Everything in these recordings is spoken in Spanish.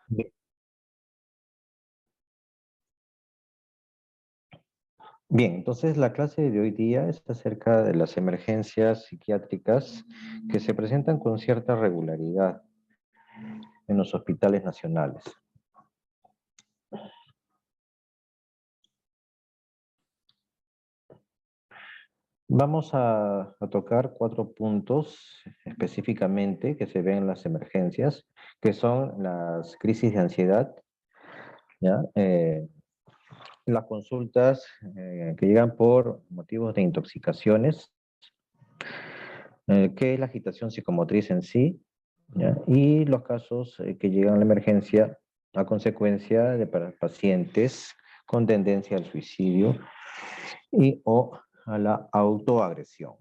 Bien, bien, entonces la clase de hoy día es acerca de las emergencias psiquiátricas que se presentan con cierta regularidad en los hospitales nacionales. Vamos a tocar 4 puntos específicamente que se ven en las emergencias, que son las crisis de ansiedad, ¿ya? Las consultas que llegan por motivos de intoxicaciones, qué es la agitación psicomotriz en sí, ¿ya? Y los casos que llegan a la emergencia a consecuencia de pacientes con tendencia al suicidio y o a la autoagresión.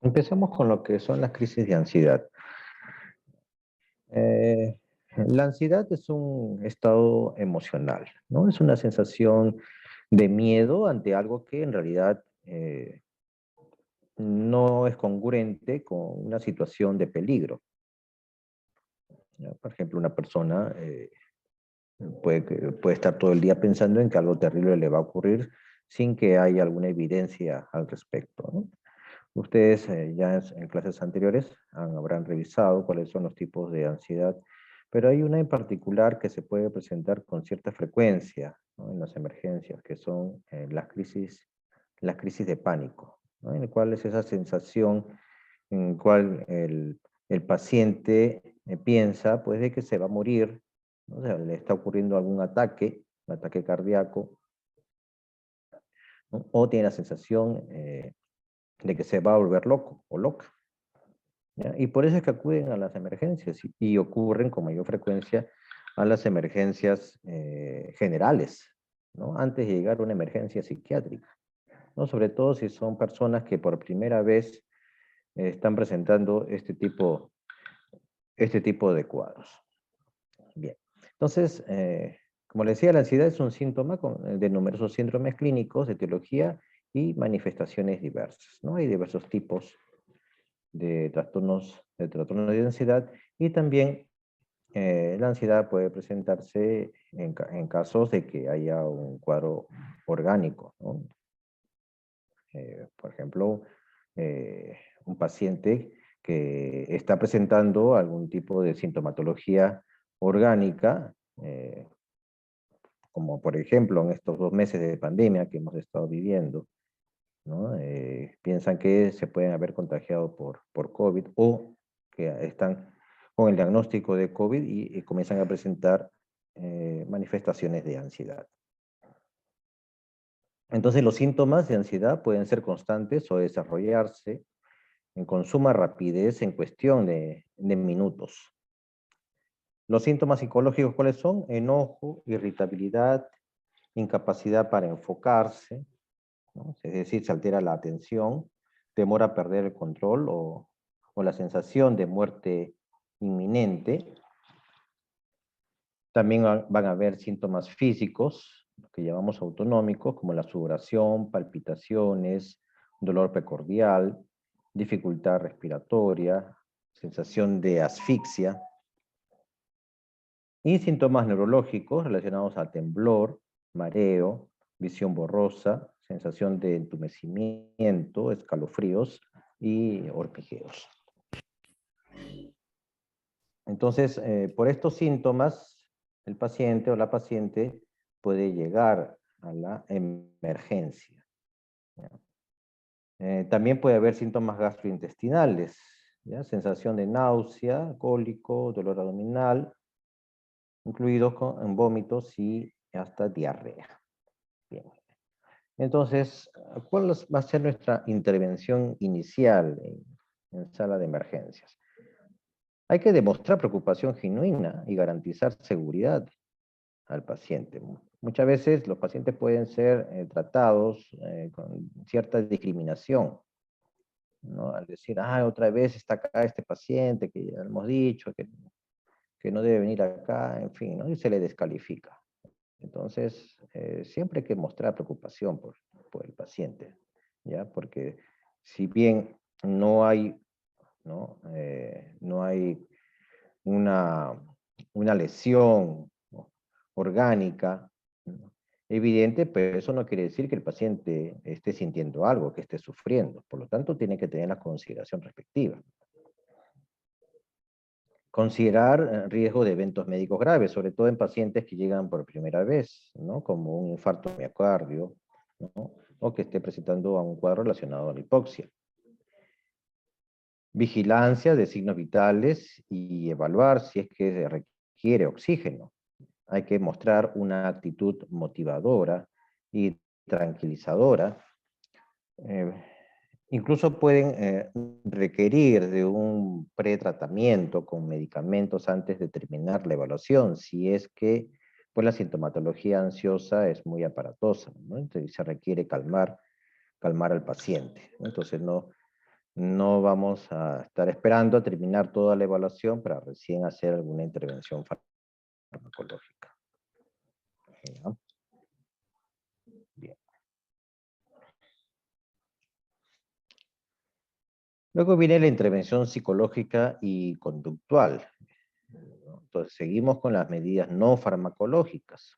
Empecemos con lo que son las crisis de ansiedad. Eh, la ansiedad es un estado emocional, ¿no? Es una sensación de miedo ante algo que en realidad no es congruente con una situación de peligro, ¿ya? Por ejemplo, una persona puede estar todo el día pensando en que algo terrible le va a ocurrir sin que haya alguna evidencia al respecto, ¿no? Ustedes ya en clases anteriores habrán revisado cuáles son los tipos de ansiedad, pero hay una en particular que se puede presentar con cierta frecuencia, ¿no? En las emergencias, que son las crisis de pánico, ¿no? En el cual es esa sensación en la cual el paciente piensa pues, de que se va a morir, ¿no? O sea, le está ocurriendo algún ataque, un ataque cardíaco, ¿no? O tiene la sensación de que se va a volver loco o loca, ¿ya? Y por eso es que acuden a las emergencias y ocurren con mayor frecuencia a las emergencias generales, ¿no? Antes de llegar a una emergencia psiquiátrica, ¿no? Sobre todo si son personas que por primera vez están presentando este tipo de cuadros. Bien, entonces, como les decía, la ansiedad es un síntoma de numerosos síndromes clínicos, de etiología y manifestaciones diversas, ¿no? Hay diversos tipos de trastornos de ansiedad y también la ansiedad puede presentarse en casos de que haya un cuadro orgánico, ¿no? Por ejemplo, un paciente que está presentando algún tipo de sintomatología orgánica, como por ejemplo en estos 2 meses de pandemia que hemos estado viviendo, ¿no? Piensan que se pueden haber contagiado por COVID o que están con el diagnóstico de COVID y comienzan a presentar manifestaciones de ansiedad. Entonces los síntomas de ansiedad pueden ser constantes o desarrollarse con suma rapidez en cuestión de minutos. Los síntomas psicológicos, ¿cuáles son? Enojo, irritabilidad, incapacidad para enfocarse, ¿no? Es decir, se altera la atención, temor a perder el control o la sensación de muerte inminente. También van a haber síntomas físicos, que llamamos autonómicos, como la sudoración, palpitaciones, dolor precordial, dificultad respiratoria, sensación de asfixia, y síntomas neurológicos relacionados a temblor, mareo, visión borrosa, sensación de entumecimiento, escalofríos y hormigueos. Entonces, por estos síntomas, el paciente o la paciente puede llegar a la emergencia, ¿ya? También puede haber síntomas gastrointestinales, ¿ya? Sensación de náusea, cólico, dolor abdominal, incluidos en vómitos y hasta diarrea. Bien. Entonces, ¿cuál va a ser nuestra intervención inicial en sala de emergencias? Hay que demostrar preocupación genuina y garantizar seguridad al paciente. Muchas veces los pacientes pueden ser tratados con cierta discriminación, ¿no? Al decir, otra vez está acá este paciente que ya hemos dicho que no debe venir acá, en fin, ¿no? Y se le descalifica. Entonces, siempre hay que mostrar preocupación por el paciente, ¿ya? Porque si bien no hay ¿no? No hay una lesión, ¿no?, orgánica, ¿no?, evidente, pero eso no quiere decir que el paciente esté sintiendo algo, que esté sufriendo. Por lo tanto, tiene que tener la consideración respectiva. Considerar riesgo de eventos médicos graves, sobre todo en pacientes que llegan por primera vez, ¿no?, como un infarto de miocardio, ¿no?, o que esté presentando a un cuadro relacionado a la hipoxia. Vigilancia de signos vitales y evaluar si es que se requiere oxígeno. Hay que mostrar una actitud motivadora y tranquilizadora. Eh, Incluso pueden requerir de un pretratamiento con medicamentos antes de terminar la evaluación, si es que pues, la sintomatología ansiosa es muy aparatosa, ¿no? Entonces se requiere calmar al paciente, ¿no? Entonces no vamos a estar esperando a terminar toda la evaluación para recién hacer alguna intervención farmacológica. ¿Ya? Bien. Luego viene la intervención psicológica y conductual, ¿no? Entonces, seguimos con las medidas no farmacológicas.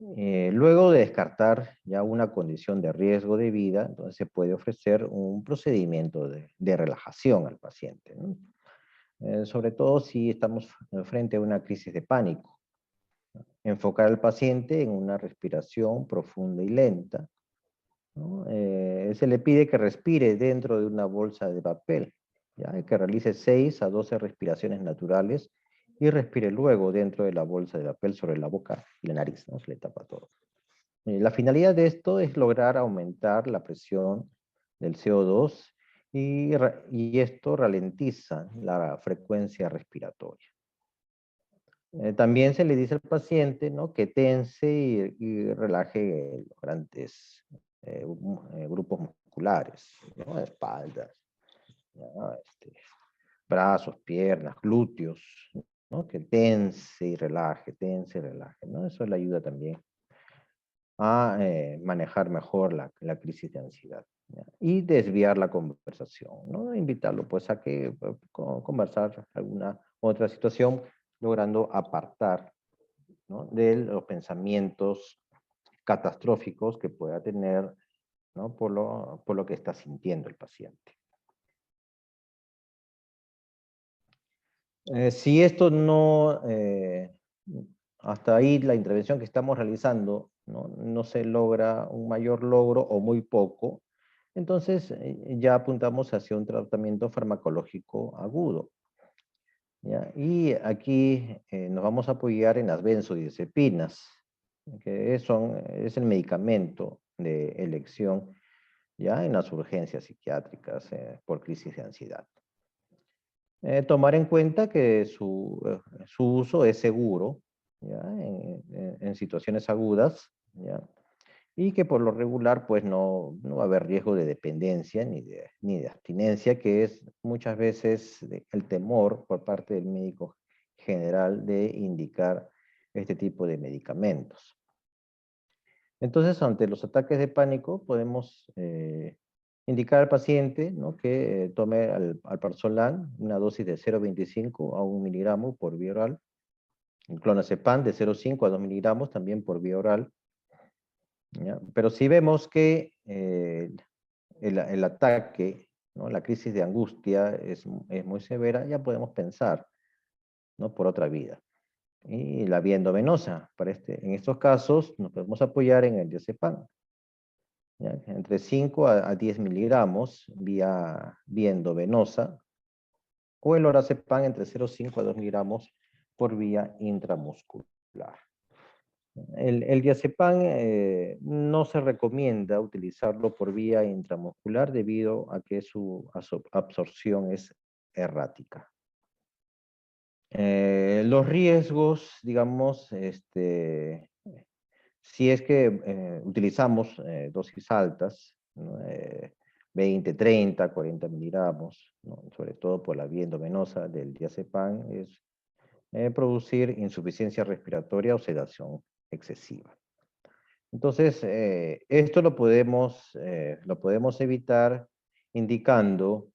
Luego de descartar ya una condición de riesgo de vida, entonces se puede ofrecer un procedimiento de relajación al paciente, ¿no? Sobre todo si estamos frente a una crisis de pánico. Enfocar al paciente en una respiración profunda y lenta, ¿no? Se le pide que respire dentro de una bolsa de papel, ¿ya? Que realice 6 a 12 respiraciones naturales y respire luego dentro de la bolsa de papel sobre la boca y la nariz, ¿no? Se le tapa todo. La finalidad de esto es lograr aumentar la presión del CO2 y esto ralentiza la frecuencia respiratoria. También se le dice al paciente, ¿no?, que tense y relaje los grandes grupos musculares, ¿no?, espaldas, ¿no?, brazos, piernas, glúteos, ¿no?, que tense y relaje, ¿no? Eso le ayuda también a manejar mejor la crisis de ansiedad, ¿ya? Y desviar la conversación, ¿no? Invitarlo pues a que conversar alguna otra situación, logrando apartar, ¿no?, de los pensamientos catastróficos que pueda tener, ¿no?, por lo que está sintiendo el paciente. Si esto no, hasta ahí la intervención que estamos realizando, no se logra un mayor logro o muy poco, entonces ya apuntamos hacia un tratamiento farmacológico agudo, ¿ya? Y aquí nos vamos a apoyar en las benzodiazepinas, que es el medicamento de elección ya en las urgencias psiquiátricas por crisis de ansiedad. Tomar en cuenta que su uso es seguro, ¿ya? En situaciones agudas, ¿ya? Y que por lo regular pues no va a haber riesgo de dependencia ni de abstinencia, que es muchas veces el temor por parte del médico general de indicar este tipo de medicamentos. Entonces, ante los ataques de pánico, podemos indicar al paciente, ¿no?, que tome alprazolam, una dosis de 0,25 a 1 miligramo por vía oral, el clonazepam de 0,5 a 2 miligramos también por vía oral, ¿ya? Pero si vemos que el ataque, ¿no?, la crisis de angustia es muy severa, ya podemos pensar, ¿no?, por otra vía. Y la vía endovenosa, en estos casos nos podemos apoyar en el diazepam, ¿ya? Entre 5 a 10 miligramos vía endovenosa, o el lorazepam entre 0,5 a 2 miligramos por vía intramuscular. El diazepam no se recomienda utilizarlo por vía intramuscular debido a que su absorción es errática. Los riesgos, digamos, si es que utilizamos dosis altas, ¿no?, 20, 30, 40 miligramos, ¿no?, sobre todo por la vía endovenosa del diazepam, es producir insuficiencia respiratoria o sedación excesiva. Entonces, esto lo podemos evitar indicando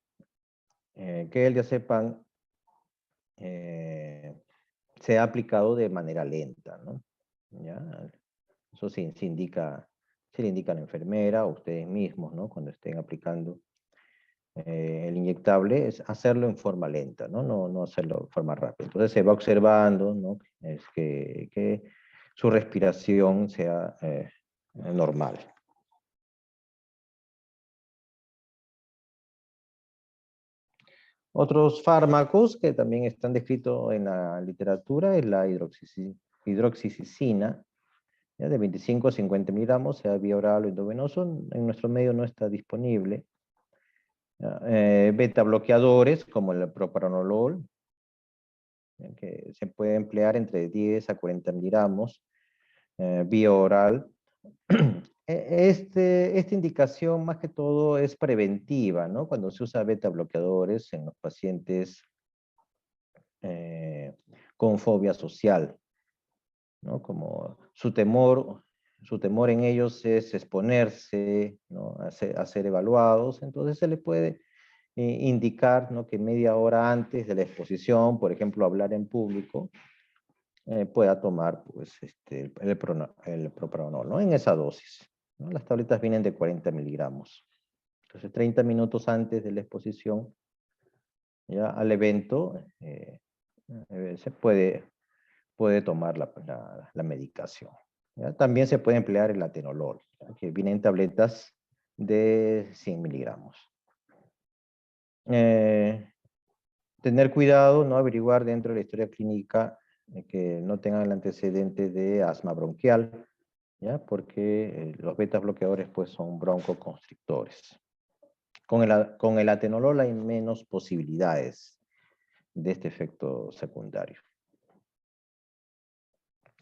que el diazepam sea aplicado de manera lenta, ¿no? ¿Ya? Eso se le indica a la enfermera o ustedes mismos, ¿no? Cuando estén aplicando el inyectable, es hacerlo en forma lenta, ¿no? No hacerlo en forma rápida. Entonces se va observando, ¿no? Es que su respiración sea normal. Otros fármacos que también están descritos en la literatura es la hidroxicicina, ¿ya? De 25 a 50 miligramos, sea vía oral o endovenoso. En nuestro medio no está disponible. Beta bloqueadores como el propranolol, que se puede emplear entre 10 a 40 miligramos, vía oral. Esta indicación más que todo es preventiva, ¿no? Cuando se usa beta bloqueadores en los pacientes con fobia social, ¿no? Como su temor en ellos es exponerse, ¿no? A ser evaluados, entonces se le puede indicar, ¿no? Que media hora antes de la exposición, por ejemplo, hablar en público, pueda tomar pues, el propranolol, ¿no? En esa dosis, ¿no? Las tabletas vienen de 40 miligramos. Entonces, 30 minutos antes de la exposición ya al evento, se puede tomar la medicación, ¿ya? También se puede emplear el atenolol, ¿ya? Que viene en tabletas de 100 miligramos. Tener cuidado, no averiguar dentro de la historia clínica que no tengan el antecedente de asma bronquial, ¿ya? Porque los beta bloqueadores pues, son broncoconstrictores. Con el atenolol hay menos posibilidades de este efecto secundario.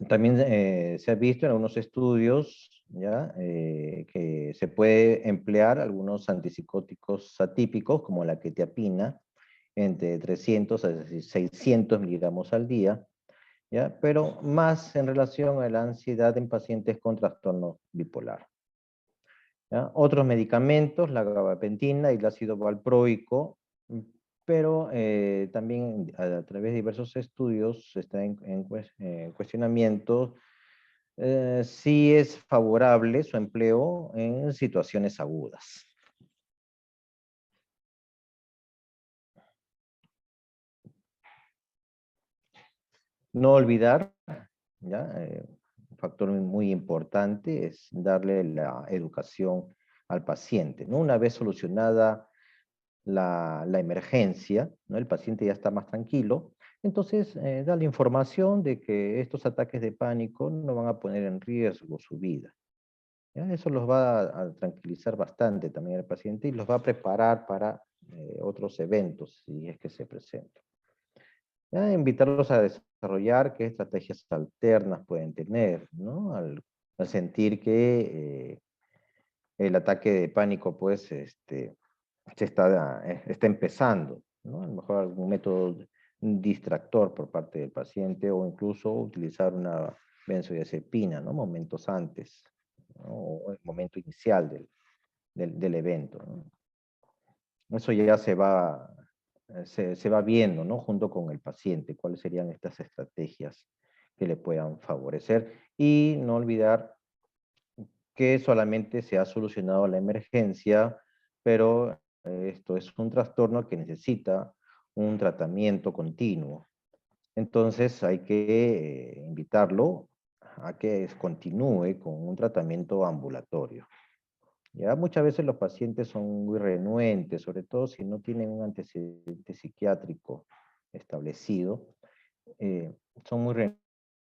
También se ha visto en algunos estudios, ¿ya? Que se puede emplear algunos antipsicóticos atípicos como la quetiapina entre 300 a 600 miligramos al día, ¿ya? Pero más en relación a la ansiedad en pacientes con trastorno bipolar, ¿ya? Otros medicamentos, la gabapentina y el ácido valproico, pero también a través de diversos estudios está en cuestionamiento si es favorable su empleo en situaciones agudas. No olvidar, ¿ya? Un factor muy importante es darle la educación al paciente, ¿no? Una vez solucionada la emergencia, ¿no? El paciente ya está más tranquilo, entonces darle información de que estos ataques de pánico no van a poner en riesgo su vida, ¿ya? Eso los va a tranquilizar bastante también al paciente y los va a preparar para otros eventos, si es que se presentan. ¿Ya? Invitarlos a desarrollar qué estrategias alternas pueden tener, ¿no? Al sentir que el ataque de pánico, pues, está empezando, ¿no? A lo mejor algún método distractor por parte del paciente o incluso utilizar una benzodiazepina, ¿no? Momentos antes, ¿no? O el momento inicial del evento, ¿no? Eso ya se va viendo, ¿no? Junto con el paciente, cuáles serían estas estrategias que le puedan favorecer y no olvidar que solamente se ha solucionado la emergencia, pero esto es un trastorno que necesita un tratamiento continuo. Entonces hay que invitarlo a que continúe con un tratamiento ambulatorio. Ya muchas veces los pacientes son muy renuentes, sobre todo si no tienen un antecedente psiquiátrico establecido, son muy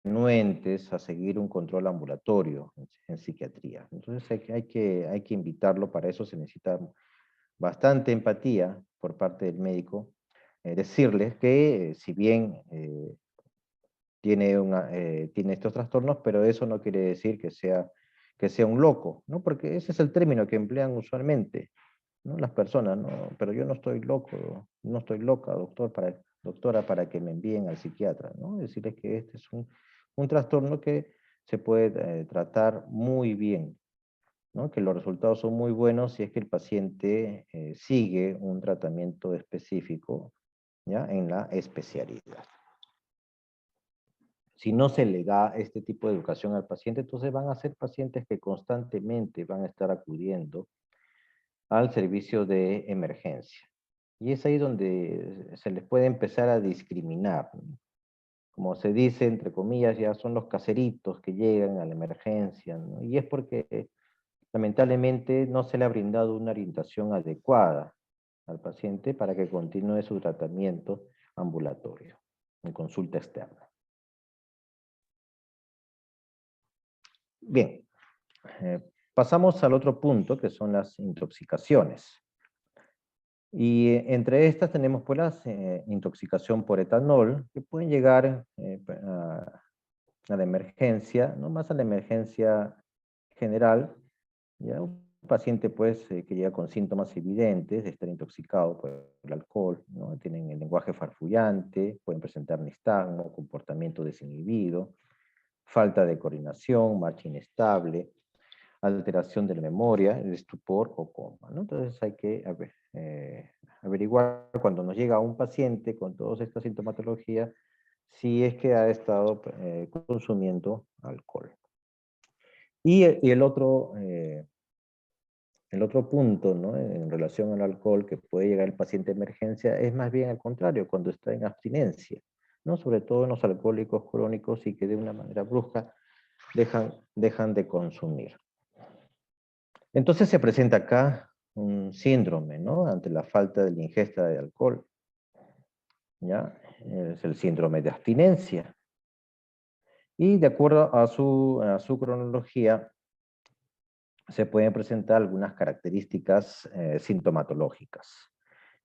renuentes a seguir un control ambulatorio en psiquiatría. Entonces hay que invitarlo, para eso se necesita bastante empatía por parte del médico, decirles que si bien tiene estos trastornos, pero eso no quiere decir que sea un loco, ¿no? Porque ese es el término que emplean usualmente, ¿no? Las personas, ¿no? Pero yo no estoy loco, no estoy loca, doctora, para que me envíen al psiquiatra, ¿no? Decirles que este es un trastorno que se puede tratar muy bien ¿no? Que los resultados son muy buenos si es que el paciente sigue un tratamiento específico, ¿ya? En la especialidad. Si no se le da este tipo de educación al paciente, entonces van a ser pacientes que constantemente van a estar acudiendo al servicio de emergencia. Y es ahí donde se les puede empezar a discriminar, ¿no? Como se dice, entre comillas, ya son los caseritos que llegan a la emergencia, ¿no? Y es porque lamentablemente no se le ha brindado una orientación adecuada al paciente para que continúe su tratamiento ambulatorio, en consulta externa. Bien, pasamos al otro punto, que son las intoxicaciones. Y entre estas tenemos pues la intoxicación por etanol, que pueden llegar a la emergencia, no más a la emergencia general, ya un paciente pues que llega con síntomas evidentes de estar intoxicado por el alcohol, ¿no? Tienen el lenguaje farfullante, pueden presentar nistagmo, comportamiento desinhibido, falta de coordinación, marcha inestable, alteración de la memoria, el estupor o coma, ¿no? Entonces hay que averiguar cuando nos llega un paciente con todas estas sintomatologías si es que ha estado consumiendo alcohol. Y el otro punto, ¿no? En relación al alcohol que puede llegar el paciente a emergencia es más bien al contrario, cuando está en abstinencia, ¿no? Sobre todo en los alcohólicos crónicos y que de una manera brusca dejan de consumir. Entonces se presenta acá un síndrome, ¿no? Ante la falta de la ingesta de alcohol, ¿ya? Es el síndrome de abstinencia. Y de acuerdo a su cronología, se pueden presentar algunas características sintomatológicas,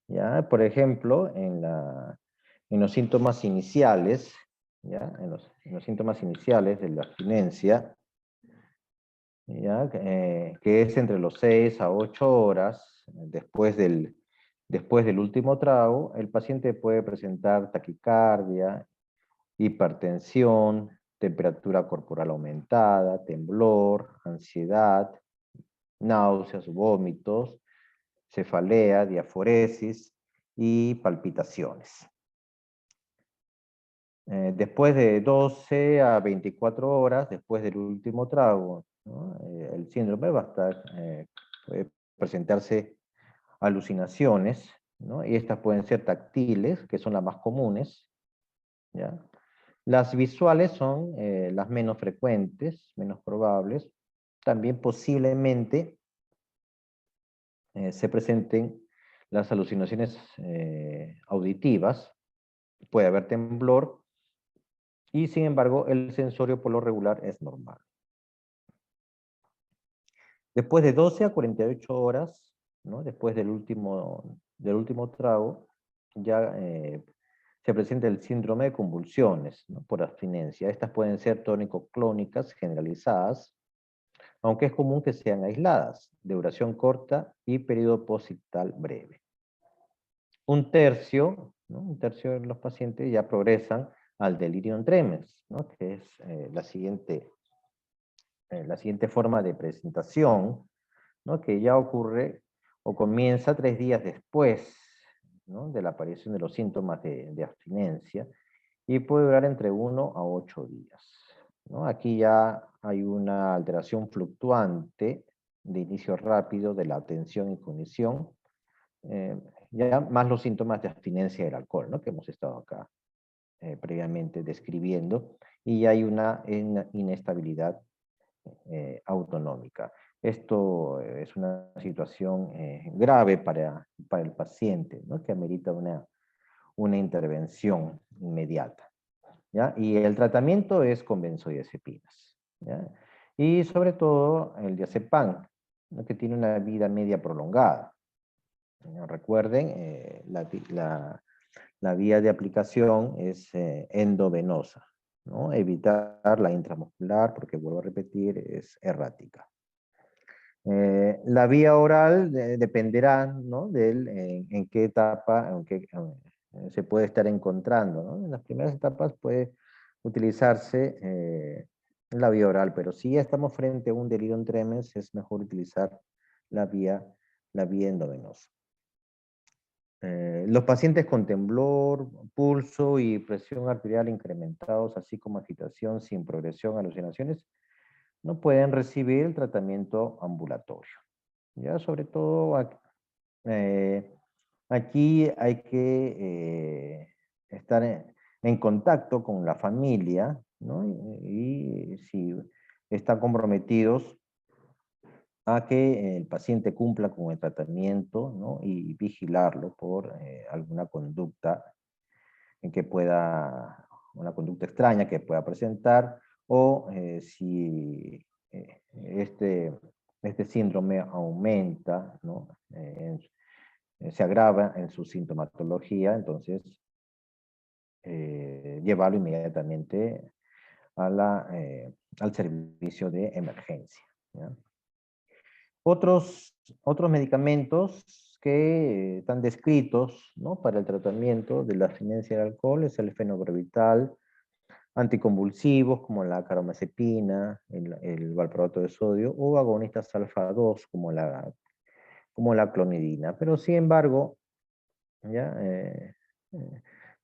¿ya? Por ejemplo, en los síntomas iniciales, ¿ya? En los síntomas iniciales de la abstinencia, ¿ya? Que es entre los 6 a 8 horas después del último trago, el paciente puede presentar taquicardia, hipertensión, temperatura corporal aumentada, temblor, ansiedad, náuseas, vómitos, cefalea, diaforesis y palpitaciones. Después de 12 a 24 horas, después del último trago, ¿no? El síndrome puede presentarse alucinaciones, ¿no? Y estas pueden ser táctiles, que son las más comunes, ¿ya? Las visuales son las menos frecuentes, menos probables. También posiblemente se presenten las alucinaciones auditivas, puede haber temblor, y sin embargo el sensorio por lo regular es normal. Después de 12 a 48 horas, ¿no? Después del último trago, ya se presenta el síndrome de convulsiones, ¿no? Por abstinencia. Estas pueden ser tónico-clónicas generalizadas, aunque es común que sean aisladas, de duración corta y periodo posictal breve. Un tercio, ¿no? Un tercio de los pacientes ya progresan al delirium tremens, ¿no? Que es la siguiente forma de presentación, ¿no? Que ya ocurre o comienza 3 días después, ¿no? De la aparición de los síntomas de abstinencia y puede durar entre 1 a 8 días, ¿no? Aquí ya hay una alteración fluctuante de inicio rápido de la atención y cognición, ya más los síntomas de abstinencia del alcohol, ¿no? Que hemos estado acá previamente describiendo, y hay una inestabilidad autonómica. Esto es una situación grave para el paciente, ¿no? Que amerita una intervención inmediata, ¿ya? Y el tratamiento es con benzodiazepinas, ¿ya? Y sobre todo el diazepam, ¿no? Que tiene una vida media prolongada. ¿No? Recuerden, la vía de aplicación es endovenosa, ¿no? Evitar la intramuscular, porque vuelvo a repetir, es errática. La vía oral dependerá, ¿no? En qué etapa se puede estar encontrando, ¿no? En las primeras etapas puede utilizarse la vía oral, pero si ya estamos frente a un delirium tremens, es mejor utilizar la vía, la vía endovenosa. Los pacientes con temblor, pulso y presión arterial incrementados, así como agitación sin progresión, alucinaciones, no pueden recibir el tratamiento ambulatorio. Ya sobre todo eh, aquí hay que estar en contacto con la familia, ¿no? Y si están comprometidos a que el paciente cumpla con el tratamiento, ¿no? Y vigilarlo por alguna conducta en que pueda, una conducta extraña que pueda presentar, o si este síndrome aumenta, ¿no? Se agrava en su sintomatología, entonces llevarlo inmediatamente al servicio de emergencia, ¿ya? Otros medicamentos que están descritos, ¿no?, para el tratamiento de la abstinencia del alcohol es el fenobarbital, anticonvulsivos como la carbamazepina, el valproato de sodio, o agonistas alfa 2 como la clonidina. Pero sin embargo, ¿ya?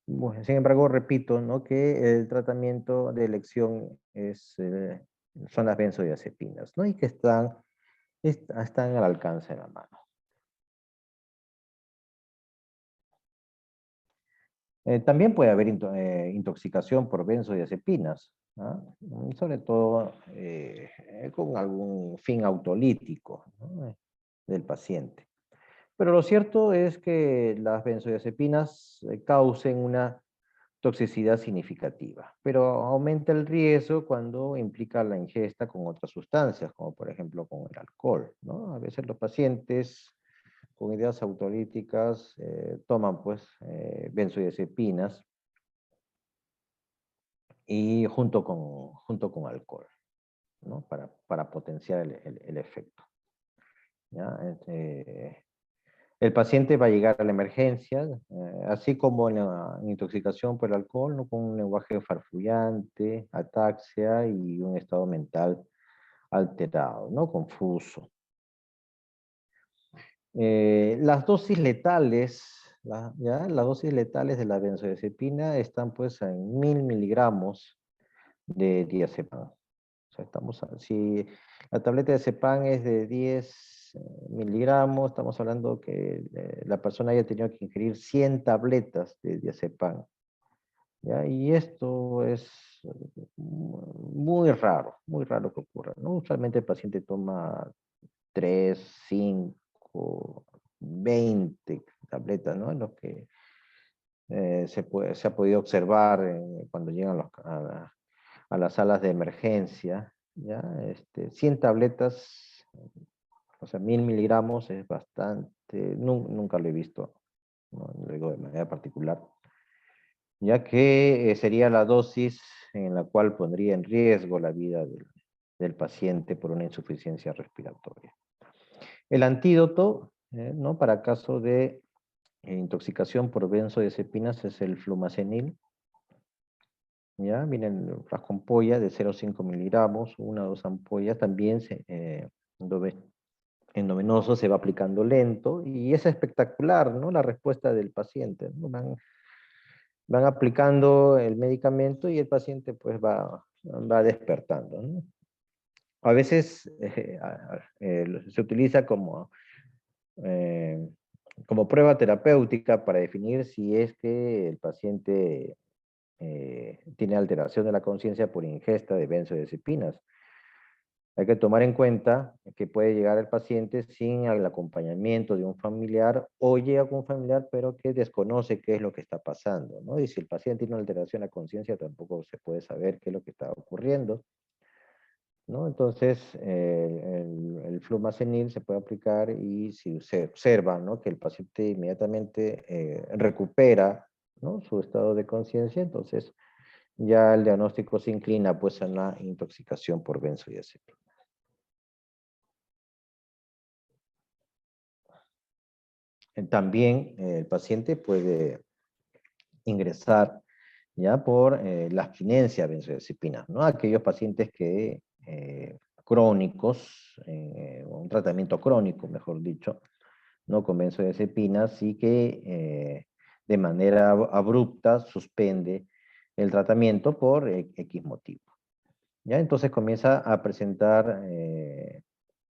Bueno, sin embargo, repito, ¿no?, que el tratamiento de elección son las benzodiazepinas, ¿no?, y que están al alcance de la mano. También puede haber intoxicación por benzodiazepinas, ¿ah? Sobre todo con algún fin autolítico, ¿no?, del paciente. Pero lo cierto es que las benzodiazepinas causen una toxicidad significativa, pero aumenta el riesgo cuando implica la ingesta con otras sustancias, como por ejemplo con el alcohol, ¿no? A veces los pacientes con ideas autolíticas toman pues benzodiazepinas y junto con alcohol, ¿no? Para potenciar el efecto, ¿ya? El paciente va a llegar a la emergencia, así como en la intoxicación por el alcohol, ¿no?, con un lenguaje farfullante, ataxia y un estado mental alterado, ¿no?, confuso. Las dosis letales, ¿ya? Las dosis letales de la benzodiazepina están pues en 1000 miligramos de diazepam. O sea, si la tableta de Cepan es de 10 miligramos, estamos hablando que la persona haya tenido que ingerir 100 tabletas de diazepam, ¿ya? Y esto es muy raro que ocurra, ¿no? Usualmente el paciente toma 3, 5, 20 tabletas, ¿no? En lo que se ha podido observar cuando llegan a las salas de emergencia, ¿ya? 100 tabletas, o sea, 1000 miligramos es bastante, nunca lo he visto, ¿no? Lo digo de manera particular, ya que sería la dosis en la cual pondría en riesgo la vida del paciente por una insuficiencia respiratoria. El antídoto, ¿no?, para caso de intoxicación por benzodiazepinas es el flumazenil. Ya, miren, el frasco ampolla de 0,5 miligramos, una o dos ampollas, también endovenoso, se va aplicando lento y es espectacular, ¿no?, la respuesta del paciente, ¿no? Van aplicando el medicamento y el paciente pues va despertando, ¿no? A veces se utiliza eh, como prueba terapéutica para definir si es que el paciente tiene alteración de la conciencia por ingesta de benzodiazepinas. Hay que tomar en cuenta que puede llegar el paciente sin el acompañamiento de un familiar o llega con un familiar pero que desconoce qué es lo que está pasando, ¿no? Y si el paciente tiene una alteración de la conciencia tampoco se puede saber qué es lo que está ocurriendo, ¿no? Entonces, el flumazenil se puede aplicar y si se observa, ¿no?, que el paciente inmediatamente recupera, ¿no?, su estado de conciencia, entonces ya el diagnóstico se inclina pues a la intoxicación por benzodiazepina. También el paciente puede ingresar ya por la abstinencia a benzodiazepinas, ¿no? Aquellos pacientes que crónicos, un tratamiento crónico, mejor dicho, ¿no? Con benzodiazepinas y que de manera abrupta suspende el tratamiento por X motivo. ¿Ya? Entonces comienza a presentar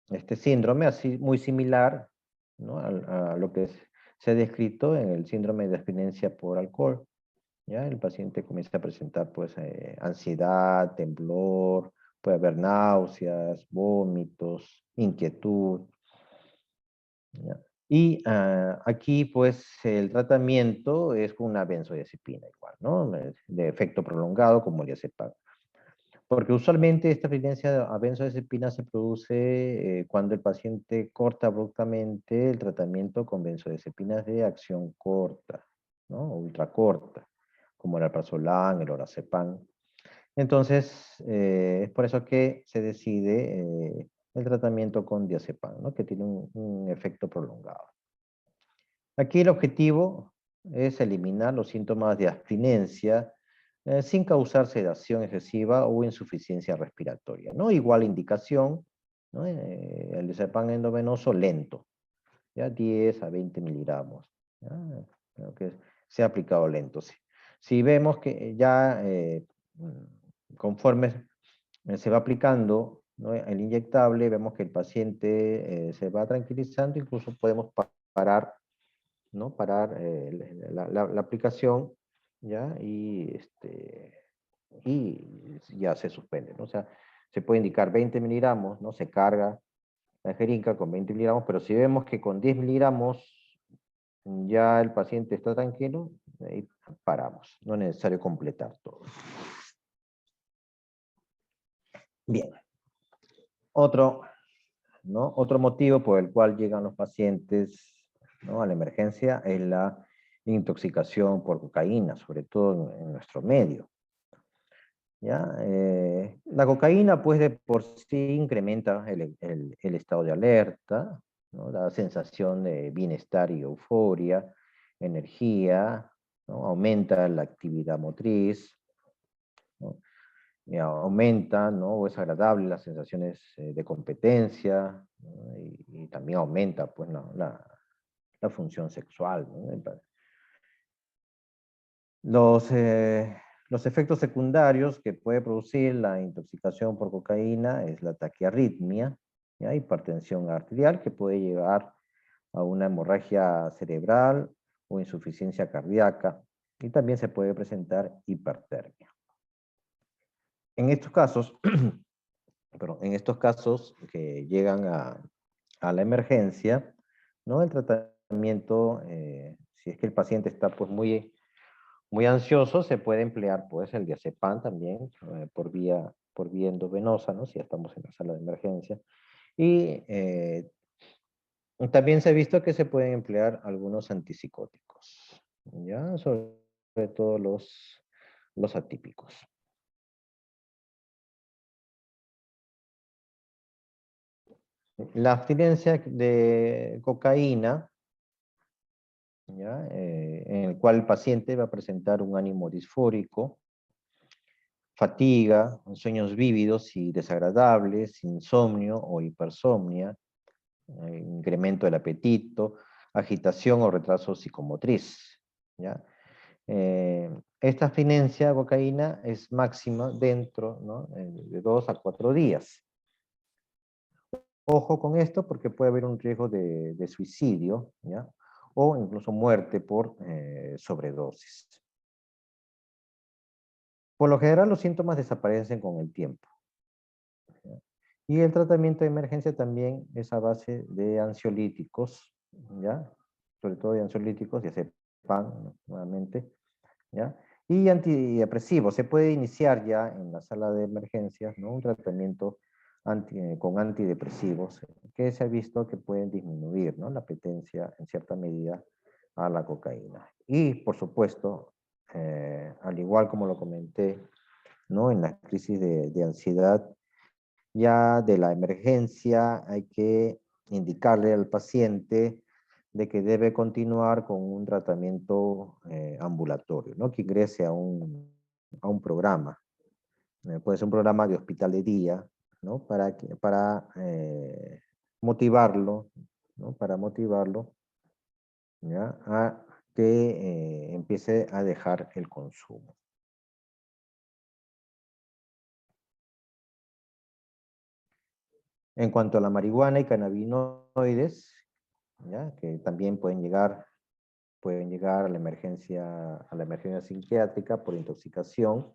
este síndrome así muy similar, ¿no? a lo que se ha descrito en el síndrome de abstinencia por alcohol. ¿Ya? El paciente comienza a presentar pues, ansiedad, temblor, puede haber náuseas, vómitos, inquietud. ¿Ya? Y aquí pues el tratamiento es con una benzodiazepina igual, ¿no? De efecto prolongado como el diazepam. Porque usualmente esta abstinencia a benzodiazepina se produce cuando el paciente corta abruptamente el tratamiento con benzodiazepinas de acción corta, ¿no? Ultra corta, como el alprazolam, el orazepam. Entonces, es por eso que se decide el tratamiento con diazepam, ¿no? Que tiene un efecto prolongado. Aquí el objetivo es eliminar los síntomas de abstinencia sin causar sedación excesiva o insuficiencia respiratoria, ¿no? Igual indicación, ¿no? El diazepam endovenoso lento, ya 10 a 20 miligramos. ¿Ya? Creo que se ha aplicado lento. Si vemos que ya conforme se va aplicando, ¿no? El inyectable, vemos que el paciente se va tranquilizando, incluso podemos parar, ¿no? Parar la aplicación, ¿ya? Y ya se suspende, ¿no? O sea, se puede indicar 20 miligramos, ¿no? Se carga la jeringa con 20 miligramos, pero si vemos que con 10 miligramos ya el paciente está tranquilo, ahí paramos. No es necesario completar todo. Bien. Otro motivo por el cual llegan los pacientes, ¿no? A la emergencia es la intoxicación por cocaína, sobre todo en nuestro medio. ¿Ya? La cocaína, pues, de por sí incrementa el estado de alerta, ¿no? La sensación de bienestar y euforia, energía, ¿no? Aumenta la actividad motriz, ¿no? Y aumenta, ¿no? O es agradable las sensaciones de competencia, ¿no? Y también aumenta, pues, ¿no? la función sexual, ¿no? Los, los efectos secundarios que puede producir la intoxicación por cocaína es la taquiarritmia, ¿ya? Hipertensión arterial que puede llevar a una hemorragia cerebral o insuficiencia cardíaca y también se puede presentar hipertermia. En estos casos, pero en estos casos que llegan a la emergencia, ¿no? El tratamiento, si es que el paciente está pues muy ansioso, se puede emplear pues el diazepam también por vía endovenosa, ¿no? Si ya estamos en la sala de emergencia. Y también se ha visto que se pueden emplear algunos antipsicóticos, ¿ya? Sobre todo los atípicos. La abstinencia de cocaína, ¿ya? En el cual el paciente va a presentar un ánimo disfórico, fatiga, sueños vívidos y desagradables, insomnio o hipersomnia, incremento del apetito, agitación o retraso psicomotriz. ¿Ya? Esta abstinencia a cocaína es máxima dentro, ¿no? De 2 a 4 días. Ojo con esto porque puede haber un riesgo de suicidio, ¿ya? O incluso muerte por sobredosis. Por lo general los síntomas desaparecen con el tiempo. ¿Ya? Y el tratamiento de emergencia también es a base de ansiolíticos, ¿ya? Sobre todo de ansiolíticos, ya sepan nuevamente, ¿ya? Y antidepresivos. Se puede iniciar ya en la sala de emergencias, ¿no? Un tratamiento con antidepresivos que se ha visto que pueden disminuir, ¿no? La apetencia en cierta medida a la cocaína. Y, por supuesto, al igual como lo comenté, ¿no? En la crisis de ansiedad, ya de la emergencia hay que indicarle al paciente de que debe continuar con un tratamiento ambulatorio, ¿no? Que ingrese a un programa. Puede ser un programa de hospital de día, ¿no? Para motivarlo, ¿no? Para motivarlo, ¿ya? A que empiece a dejar el consumo. En cuanto a la marihuana y cannabinoides, ¿ya? Que también pueden llegar a la emergencia psiquiátrica por intoxicación.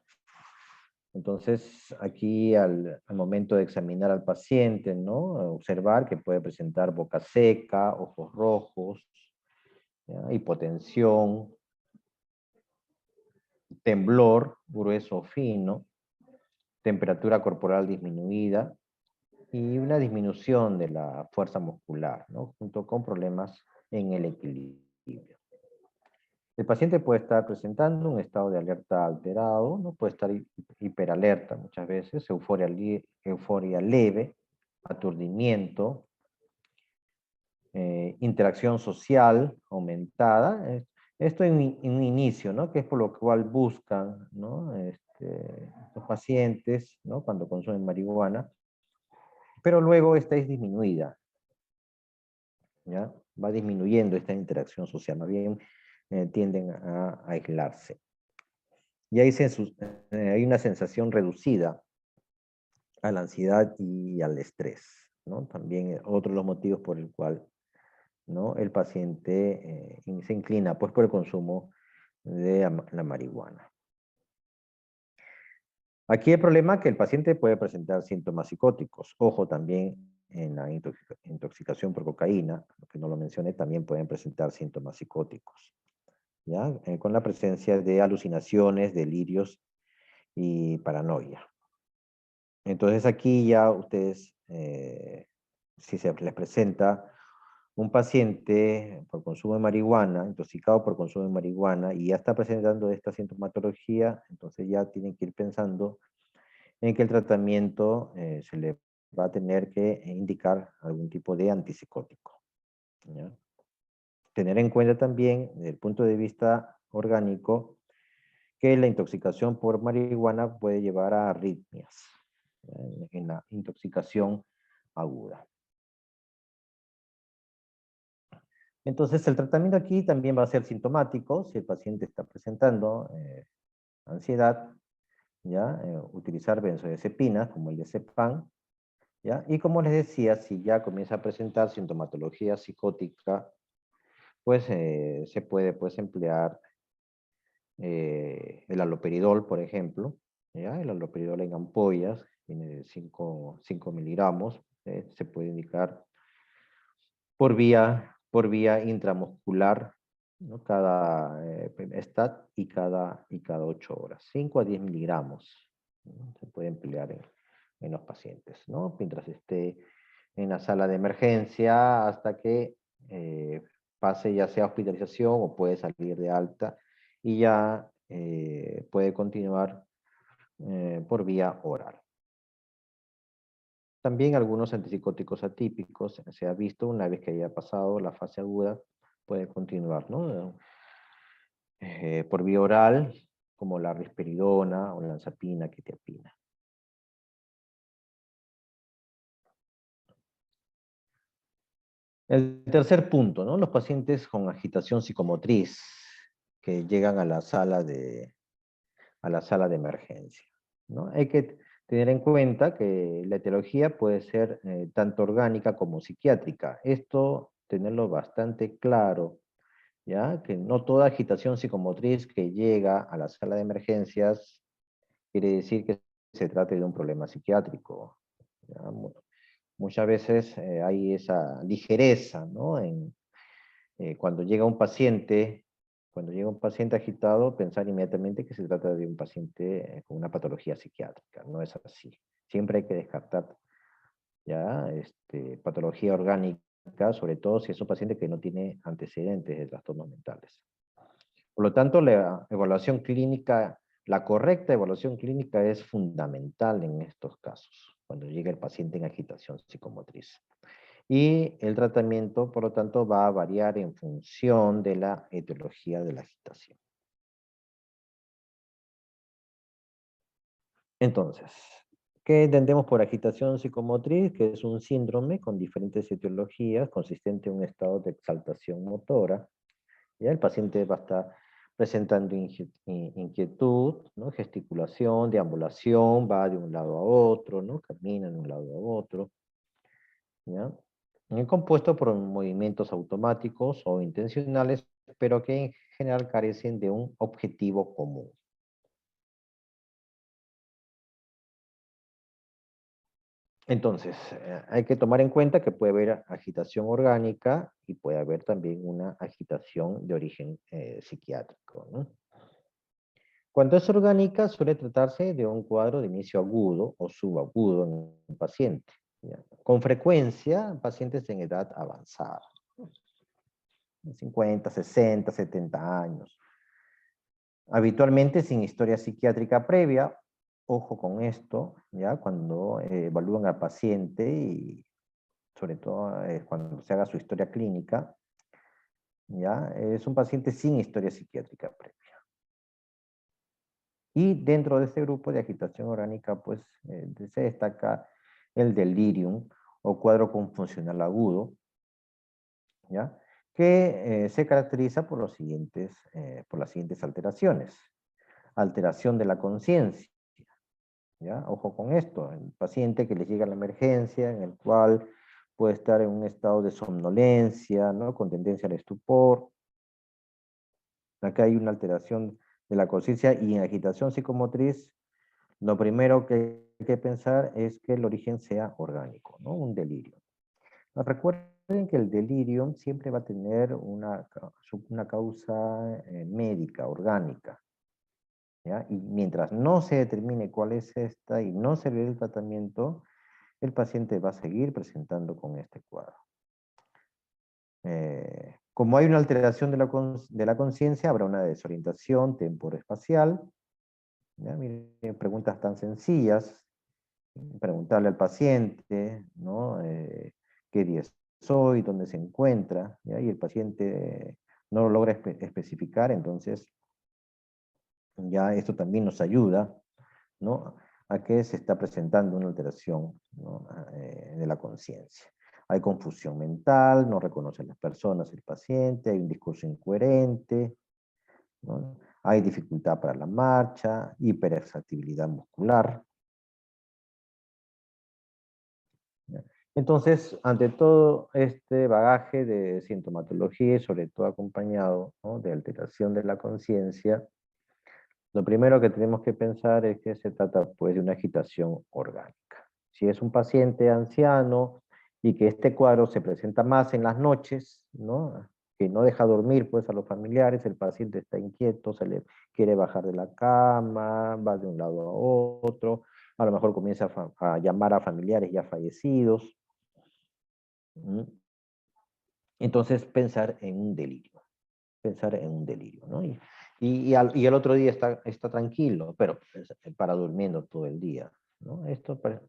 Entonces, aquí al momento de examinar al paciente, ¿no? Observar que puede presentar boca seca, ojos rojos, ¿ya? Hipotensión, temblor grueso o fino, temperatura corporal disminuida y una disminución de la fuerza muscular, ¿no? Junto con problemas en el equilibrio. El paciente puede estar presentando un estado de alerta alterado, ¿no? Puede estar hiperalerta muchas veces, euforia leve, aturdimiento, interacción social aumentada. Esto en un inicio, ¿no? Que es por lo cual buscan, ¿no? Los pacientes, ¿no? Cuando consumen marihuana, pero luego esta es disminuida, ¿ya? Va disminuyendo esta interacción social, más bien tienden a aislarse. Y hay una sensación reducida a la ansiedad y al estrés, ¿no? También otro de los motivos por el cual, ¿no? El paciente se inclina pues por el consumo de la marihuana. Aquí el problema es que el paciente puede presentar síntomas psicóticos. Ojo, también en la intoxicación por cocaína, lo que no lo mencioné, también pueden presentar síntomas psicóticos, ¿ya? Con la presencia de alucinaciones, delirios y paranoia. Entonces aquí ya ustedes, si se les presenta un paciente por consumo de marihuana, intoxicado por consumo de marihuana, y ya está presentando esta sintomatología, entonces ya tienen que ir pensando en que el tratamiento se le va a tener que indicar algún tipo de antipsicótico, ¿ya? Tener en cuenta también, desde el punto de vista orgánico, que la intoxicación por marihuana puede llevar a arritmias, ¿ya? En la intoxicación aguda. Entonces, el tratamiento aquí también va a ser sintomático. Si el paciente está presentando ansiedad, ¿ya? Utilizar benzodiazepinas como el diazepam, ¿ya? Y como les decía, si ya comienza a presentar sintomatología psicótica, pues se puede pues, emplear el haloperidol, por ejemplo, ¿ya? El haloperidol en ampollas, tiene de 5 miligramos, se puede indicar por vía intramuscular, ¿no? Cada stat y cada 8 horas. 5 a 10 miligramos, ¿no? Se puede emplear en los pacientes, ¿no? Mientras esté en la sala de emergencia hasta que pase ya sea hospitalización o puede salir de alta y ya puede continuar por vía oral. También algunos antipsicóticos atípicos se ha visto una vez que haya pasado la fase aguda, puede continuar, ¿no? Por vía oral, como la risperidona o la olanzapina, quetiapina. El tercer punto, ¿no? Los pacientes con agitación psicomotriz que llegan a la sala de emergencia, ¿no? Hay que tener en cuenta que la etiología puede ser tanto orgánica como psiquiátrica. Esto, tenerlo bastante claro, ¿ya? Que no toda agitación psicomotriz que llega a la sala de emergencias quiere decir que se trate de un problema psiquiátrico, ¿ya? Muchas veces hay esa ligereza, ¿no? Cuando llega un paciente, agitado, pensar inmediatamente que se trata de un paciente con una patología psiquiátrica. No es así. Siempre hay que descartar ya patología orgánica, sobre todo si es un paciente que no tiene antecedentes de trastornos mentales. Por lo tanto, la correcta evaluación clínica es fundamental en estos casos, cuando llega el paciente en agitación psicomotriz. Y el tratamiento, por lo tanto, va a variar en función de la etiología de la agitación. Entonces, ¿qué entendemos por agitación psicomotriz? Que es un síndrome con diferentes etiologías, consistente en un estado de exaltación motora. Ya el paciente va a estar presentando inquietud, ¿no? Gesticulación, deambulación, va de un lado a otro, ¿no? Camina de un lado a otro, ¿ya? Compuesto por movimientos automáticos o intencionales, pero que en general carecen de un objetivo común. Entonces, hay que tomar en cuenta que puede haber agitación orgánica y puede haber también una agitación de origen psiquiátrico, ¿no? Cuando es orgánica, suele tratarse de un cuadro de inicio agudo o subagudo en un paciente, ¿ya? Con frecuencia, pacientes en edad avanzada, 50, 60, 70 años. Habitualmente sin historia psiquiátrica previa. Ojo con esto, ¿ya? Cuando evalúan al paciente y sobre todo cuando se haga su historia clínica, ¿ya? Es un paciente sin historia psiquiátrica previa. Y dentro de este grupo de agitación orgánica, pues se destaca el delirium o cuadro confusional agudo, ¿ya? Que se caracteriza por por las siguientes alteraciones. Alteración de la conciencia, ¿ya? Ojo con esto, el paciente que le llega a la emergencia, en el cual puede estar en un estado de somnolencia, ¿no? Con tendencia al estupor. Acá hay una alteración de la conciencia y en agitación psicomotriz, lo primero que hay que pensar es que el origen sea orgánico, ¿no? Un delirio. Recuerden que el delirio siempre va a tener una causa médica, orgánica, ¿ya? Y mientras no se determine cuál es esta y no se le dé el tratamiento, el paciente va a seguir presentando con este cuadro. Como hay una alteración de la conciencia, habrá una desorientación temporoespacial. ¿Ya? Miren, preguntas tan sencillas. Preguntarle al paciente, ¿no? ¿Qué día es hoy? ¿Dónde se encuentra? ¿Ya? Y el paciente no lo logra especificar, entonces ya esto también nos ayuda, ¿no? A que se está presentando una alteración, ¿no? De la conciencia. Hay confusión mental, no reconoce a las personas el paciente, hay un discurso incoherente, ¿no? Hay dificultad para la marcha, hiperexcitabilidad muscular. ¿Ya? Entonces, ante todo este bagaje de sintomatología y sobre todo acompañado, ¿no? De alteración de la conciencia, lo primero que tenemos que pensar es que se trata pues, de una agitación orgánica. Si es un paciente anciano y que este cuadro se presenta más en las noches, ¿no? Que no deja dormir pues, a los familiares, el paciente está inquieto, se le quiere bajar de la cama, va de un lado a otro, a lo mejor comienza a llamar a familiares ya fallecidos. Entonces pensar en un delirio, ¿no? Y el otro día está tranquilo, pero para durmiendo todo el día, ¿no? Esto parece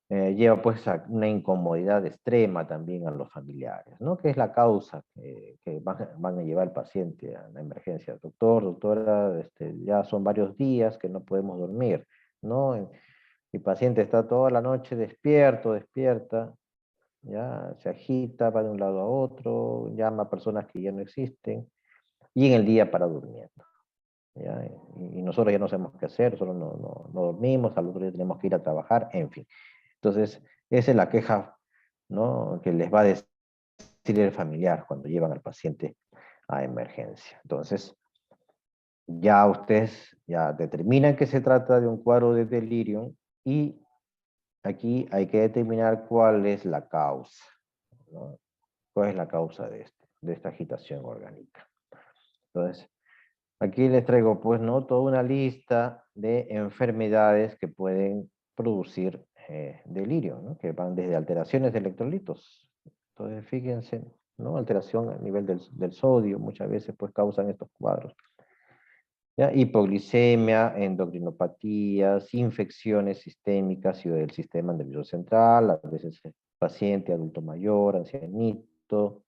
lleva pues a una incomodidad extrema también a los familiares, ¿no? Que es la causa que van a llevar al paciente a la emergencia. Doctor, doctora, ya son varios días que no podemos dormir, ¿no? El paciente está toda la noche despierto, despierta, ya se agita, va de un lado a otro, llama a personas que ya no existen, y en el día para durmiendo. ¿Ya? Y nosotros ya no sabemos qué hacer, solo no dormimos, al otro día tenemos que ir a trabajar, en fin. Entonces, esa es la queja, ¿no? Que les va a decir el familiar cuando llevan al paciente a emergencia. Entonces, ya ustedes ya determinan que se trata de un cuadro de delirium y aquí hay que determinar cuál es la causa, ¿no? ¿Cuál es la causa de esta agitación orgánica? Entonces, aquí les traigo, pues, ¿no? Toda una lista de enfermedades que pueden producir delirio, ¿no? Que van desde alteraciones de electrolitos. Entonces, fíjense, ¿no? Alteración a nivel del sodio, muchas veces, pues, causan estos cuadros. ¿Ya? Hipoglicemia, endocrinopatías, infecciones sistémicas y del sistema nervioso central, a veces paciente adulto mayor, ancianito,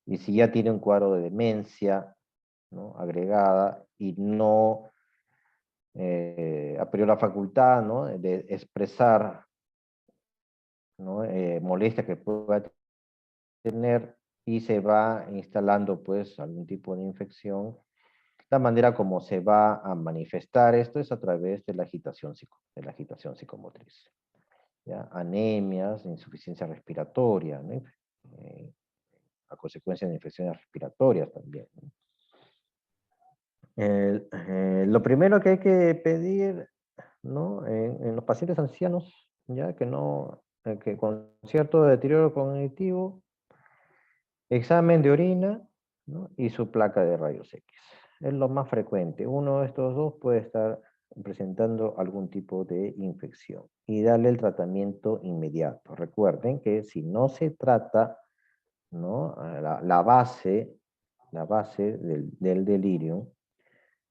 y si ya tiene un cuadro de demencia, ¿no?, agregada y no ha perdido la facultad, ¿no?, de expresar, ¿no?, molestia que pueda tener y se va instalando pues algún tipo de infección. La manera como se va a manifestar esto es a través de la agitación, de la agitación psicomotriz, ¿ya? Anemias, insuficiencia respiratoria, ¿no?, a consecuencia de infecciones respiratorias también, ¿no? Lo primero que hay que pedir, ¿no?, en los pacientes ancianos, ya que no, que con cierto deterioro cognitivo, examen de orina, ¿no?, y su placa de rayos X. Es lo más frecuente. Uno de estos dos puede estar presentando algún tipo de infección y darle el tratamiento inmediato. Recuerden que si no se trata, ¿no?, la base del delirio,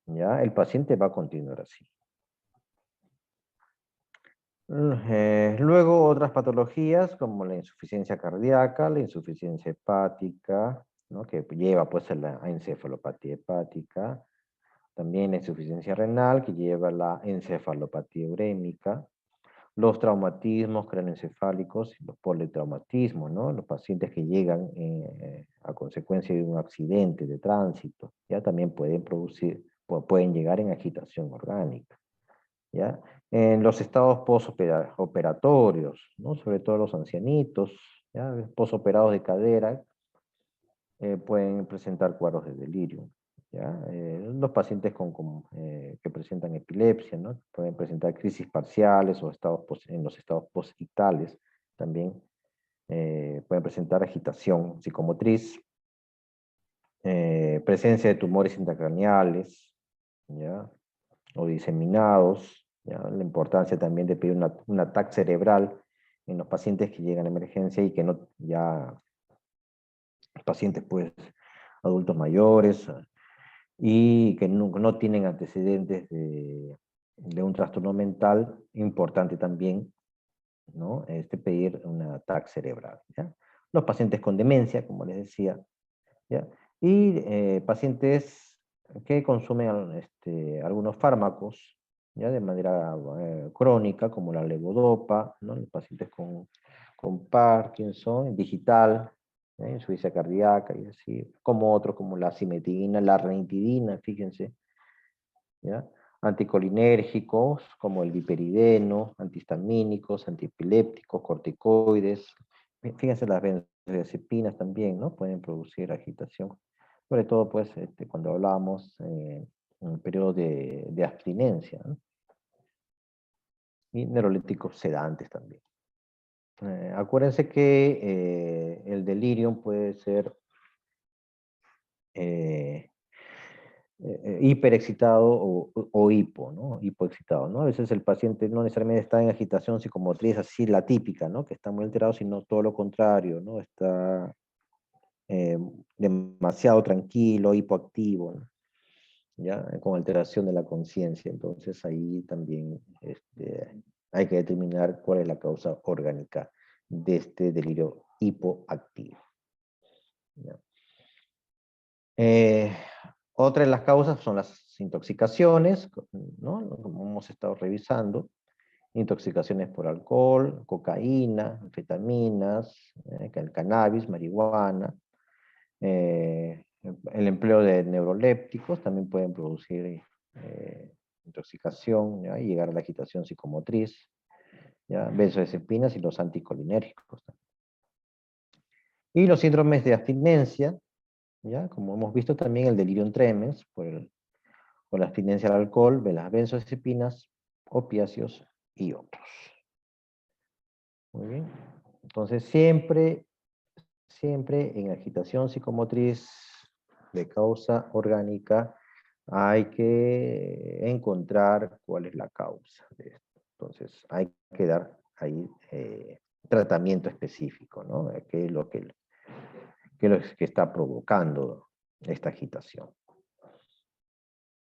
¿ya?, el paciente va a continuar así. Luego otras patologías como la insuficiencia cardíaca, la insuficiencia hepática, ¿no?, que lleva pues a la encefalopatía hepática, también la insuficiencia renal que lleva a la encefalopatía urémica, los traumatismos craneoencefálicos y los politraumatismos, ¿no?, los pacientes que llegan a consecuencia de un accidente de tránsito, ya también pueden llegar en agitación orgánica, ¿ya? En los estados postoperatorios, ¿no?, sobre todo los ancianitos, ¿ya?, postoperados de cadera, pueden presentar cuadros de delirio, ¿ya? Los pacientes que presentan epilepsia, ¿no?, pueden presentar crisis parciales o en los estados postictales también pueden presentar agitación psicomotriz, presencia de tumores intracraneales, ¿ya?, o diseminados, ¿ya? La importancia también de pedir un ataque cerebral en los pacientes que llegan a emergencia y que no, ya pacientes pues adultos mayores y que no tienen antecedentes de un trastorno mental, importante también, ¿no?, pedir un ataque cerebral, ¿ya? Los pacientes con demencia, como les decía, ¿ya? Y pacientes que consumen algunos fármacos, ¿ya?, de manera crónica, como la levodopa, ¿no?, los pacientes con Parkinson, digital, insuficiencia cardíaca, y así, como otros, como la cimetidina, la ranitidina, fíjense, ¿ya? Anticolinérgicos, como el diperideno, antihistamínicos, antiepilépticos, corticoides. Fíjense, las benzodiazepinas también, ¿no?, pueden producir agitación. Sobre todo, pues, cuando hablábamos en un periodo de abstinencia, ¿no? Y neurolíticos sedantes también. Acuérdense que el delirium puede ser eh, hiperexcitado o hipo, ¿no?, hipoexcitado, ¿no? A veces el paciente no necesariamente está en agitación psicomotriz, así la típica, ¿no?, que está muy alterado, sino todo lo contrario, ¿no?, está eh, demasiado tranquilo, hipoactivo, ¿no?, ¿ya?, con alteración de la conciencia. Entonces ahí también hay que determinar cuál es la causa orgánica de este delirio hipoactivo, ¿ya? Eh, Otra de las causas son las intoxicaciones, ¿no?, como hemos estado revisando, intoxicaciones por alcohol, cocaína, anfetaminas, el cannabis, marihuana, el empleo de neurolépticos también pueden producir intoxicación, ¿ya?, y llegar a la agitación psicomotriz, ¿ya?, benzodiazepinas y los anticolinérgicos. Y los síndromes de abstinencia, ¿ya?, como hemos visto también el delirium tremens, por la abstinencia al alcohol, de las benzodiazepinas, opiáceos y otros. Muy bien. Entonces siempre en agitación psicomotriz de causa orgánica hay que encontrar cuál es la causa de esto. Entonces hay que dar ahí tratamiento específico, ¿no?, qué es lo que está provocando esta agitación.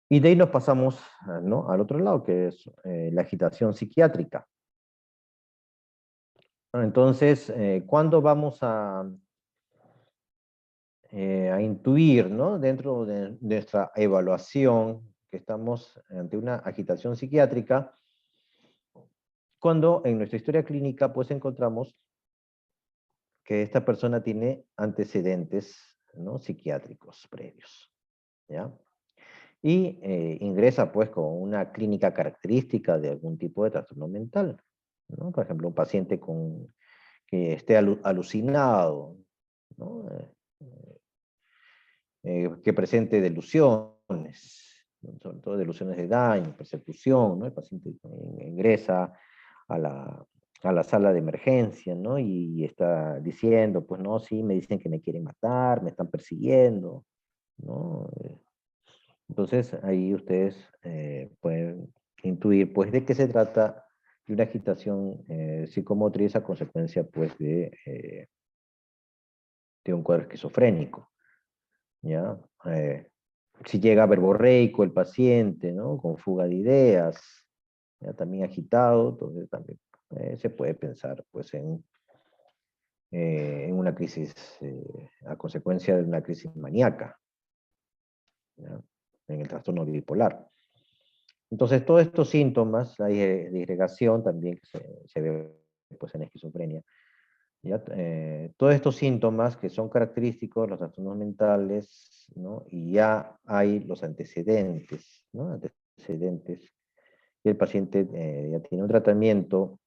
Y de ahí nos pasamos, ¿no?, al otro lado, que es la agitación psiquiátrica. Entonces, ¿cuándo vamos a intuir, ¿no? Dentro de nuestra evaluación que estamos ante una agitación psiquiátrica? Cuando en nuestra historia clínica pues encontramos que esta persona tiene antecedentes, ¿no?, psiquiátricos previos, ¿ya? Y ingresa pues con una clínica característica de algún tipo de trastorno mental, ¿no? Por ejemplo, un paciente que esté alucinado, ¿no? Que presente delusiones, ¿no? Sobre todo delusiones de daño, persecución, ¿no? El paciente ingresa a la sala de emergencia, ¿no? Y está diciendo, pues no, sí, me dicen que me quieren matar, me están persiguiendo, ¿no? Entonces ahí ustedes pueden intuir, pues, de qué se trata de una agitación psicomotriz a consecuencia, pues, de un cuadro esquizofrénico, ¿ya? Si llega verborreico el paciente, ¿no? Con fuga de ideas, ya también agitado, entonces también se puede pensar, pues, en una crisis, a consecuencia de una crisis maníaca, ¿ya? En el trastorno bipolar. Entonces, todos estos síntomas, la disgregación también que se ve, pues, en esquizofrenia, ¿ya? Todos estos síntomas que son característicos de los trastornos mentales, ¿no? Y ya hay los antecedentes, ¿no? Antecedentes. Y el paciente ya tiene un tratamiento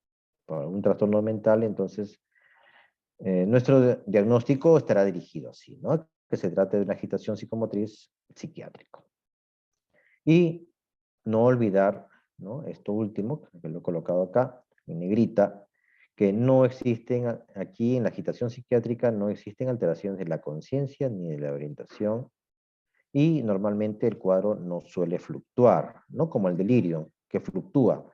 para un trastorno mental, entonces nuestro diagnóstico estará dirigido así, ¿no? Que se trate de una agitación psicomotriz psiquiátrica. Y no olvidar, ¿no?, esto último, que lo he colocado acá, en negrita, que no existen, aquí en la agitación psiquiátrica, no existen alteraciones de la conciencia ni de la orientación, y normalmente el cuadro no suele fluctuar, no como el delirio, que fluctúa,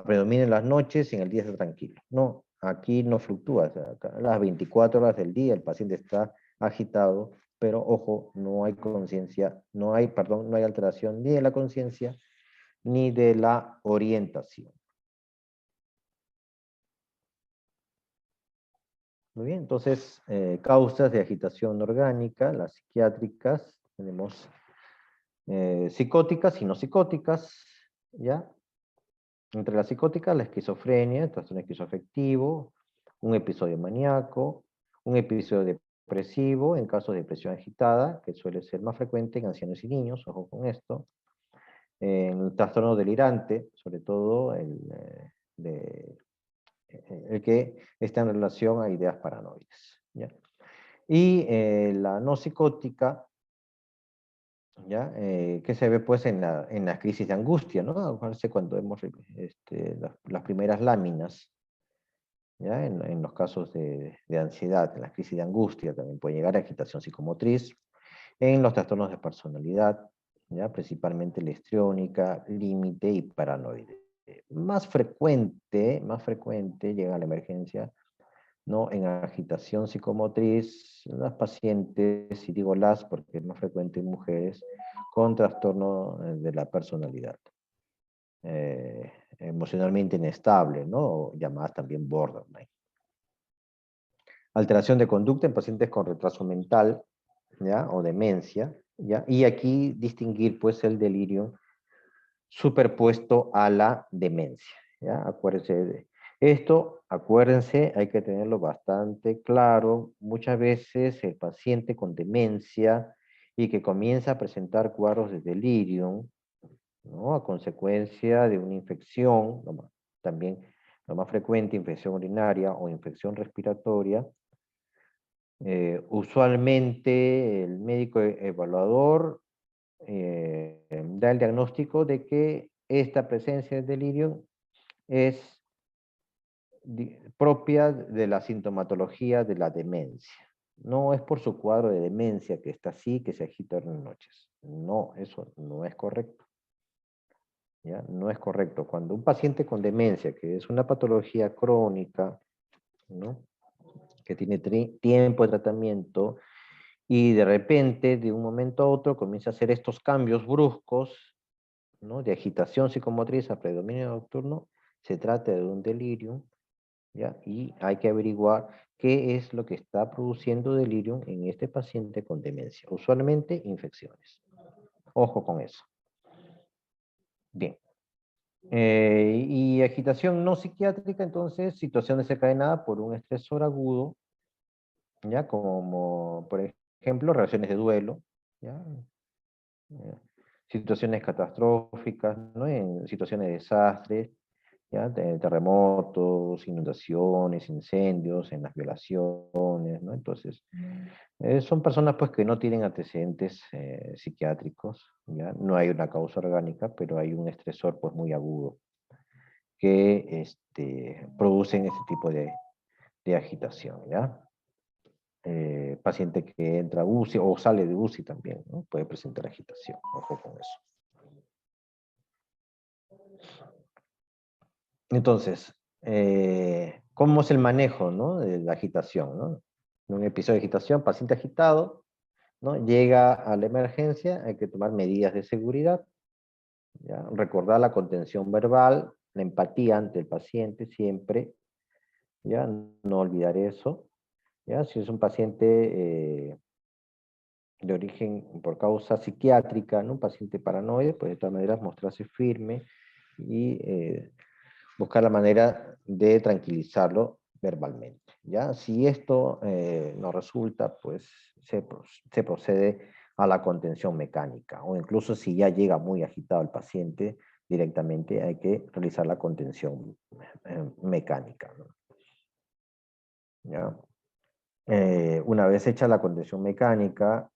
predomina en las noches y en el día está tranquilo. No, aquí no fluctúa, o sea, a las 24 horas del día el paciente está agitado, pero ojo, no hay conciencia, no hay alteración ni de la conciencia ni de la orientación. Muy bien, entonces, causas de agitación orgánica, las psiquiátricas, tenemos psicóticas y no psicóticas, ¿ya? Entre las psicóticas, la esquizofrenia, el trastorno esquizoafectivo, un episodio maníaco, un episodio depresivo en casos de depresión agitada, que suele ser más frecuente en ancianos y niños, ojo con esto, en el trastorno delirante, sobre todo el que está en relación a ideas paranoides, ¿ya? Y la no psicótica, ¿ya? Que se ve pues en las crisis de angustia, ¿no? Acuérdense cuando vemos las primeras láminas, ¿ya? En los casos de ansiedad, en las crisis de angustia, también puede llegar a agitación psicomotriz, en los trastornos de personalidad, ¿ya? Principalmente la histriónica, límite y paranoide. Más frecuente llega a la emergencia, ¿no?, en agitación psicomotriz, las pacientes, y digo las porque es más frecuente en mujeres, con trastorno de la personalidad, emocionalmente inestable, ¿no?, llamadas también borderline. Alteración de conducta en pacientes con retraso mental, ¿ya?, o demencia, ¿ya? Y aquí distinguir pues el delirio superpuesto a la demencia, ¿ya? Acuérdense de esto, acuérdense, hay que tenerlo bastante claro. Muchas veces el paciente con demencia y que comienza a presentar cuadros de delirium, ¿no?, a consecuencia de una infección, también lo más frecuente, infección urinaria o infección respiratoria. Usualmente el médico evaluador da el diagnóstico de que esta presencia de delirio es propia de la sintomatología de la demencia. No es por su cuadro de demencia que está así, que se agita en las noches. No, eso no es correcto, ¿ya? No es correcto. Cuando un paciente con demencia, que es una patología crónica, ¿no?, que tiene tiempo de tratamiento, y de repente, de un momento a otro, comienza a hacer estos cambios bruscos, ¿no?, de agitación psicomotriz a predominio nocturno, se trata de un delirium, ¿ya? Y hay que averiguar qué es lo que está produciendo delirium en este paciente con demencia. Usualmente infecciones. Ojo con eso. Bien. Y agitación no psiquiátrica, entonces, situación desencadenada por un estresor agudo, ¿ya? Como, por ejemplo, reacciones de duelo, ¿ya? Eh, Situaciones catastróficas, ¿no? En situaciones de desastres, ¿ya? Terremotos, inundaciones, incendios, en las violaciones, ¿no? Entonces, son personas pues que no tienen antecedentes psiquiátricos, ¿ya? No hay una causa orgánica, pero hay un estresor pues muy agudo que producen este tipo de agitación, ¿ya? Paciente que entra a UCI o sale de UCI también, ¿no? Puede presentar agitación, ojo con eso. Entonces, ¿cómo es el manejo, ¿no? De la agitación, ¿no? En un episodio de agitación, paciente agitado, ¿no? Llega a la emergencia, hay que tomar medidas de seguridad, ¿ya? Recordar la contención verbal, la empatía ante el paciente siempre, ¿ya? No olvidar eso, ¿ya? Si es un paciente de origen por causa psiquiátrica, ¿no? Un paciente paranoide, pues de todas maneras mostrarse firme y buscar la manera de tranquilizarlo verbalmente, ¿ya? Si esto no resulta, pues se procede a la contención mecánica, o incluso si ya llega muy agitado el paciente, directamente hay que realizar la contención mecánica, ¿no? ¿Ya? Una vez hecha la contención mecánica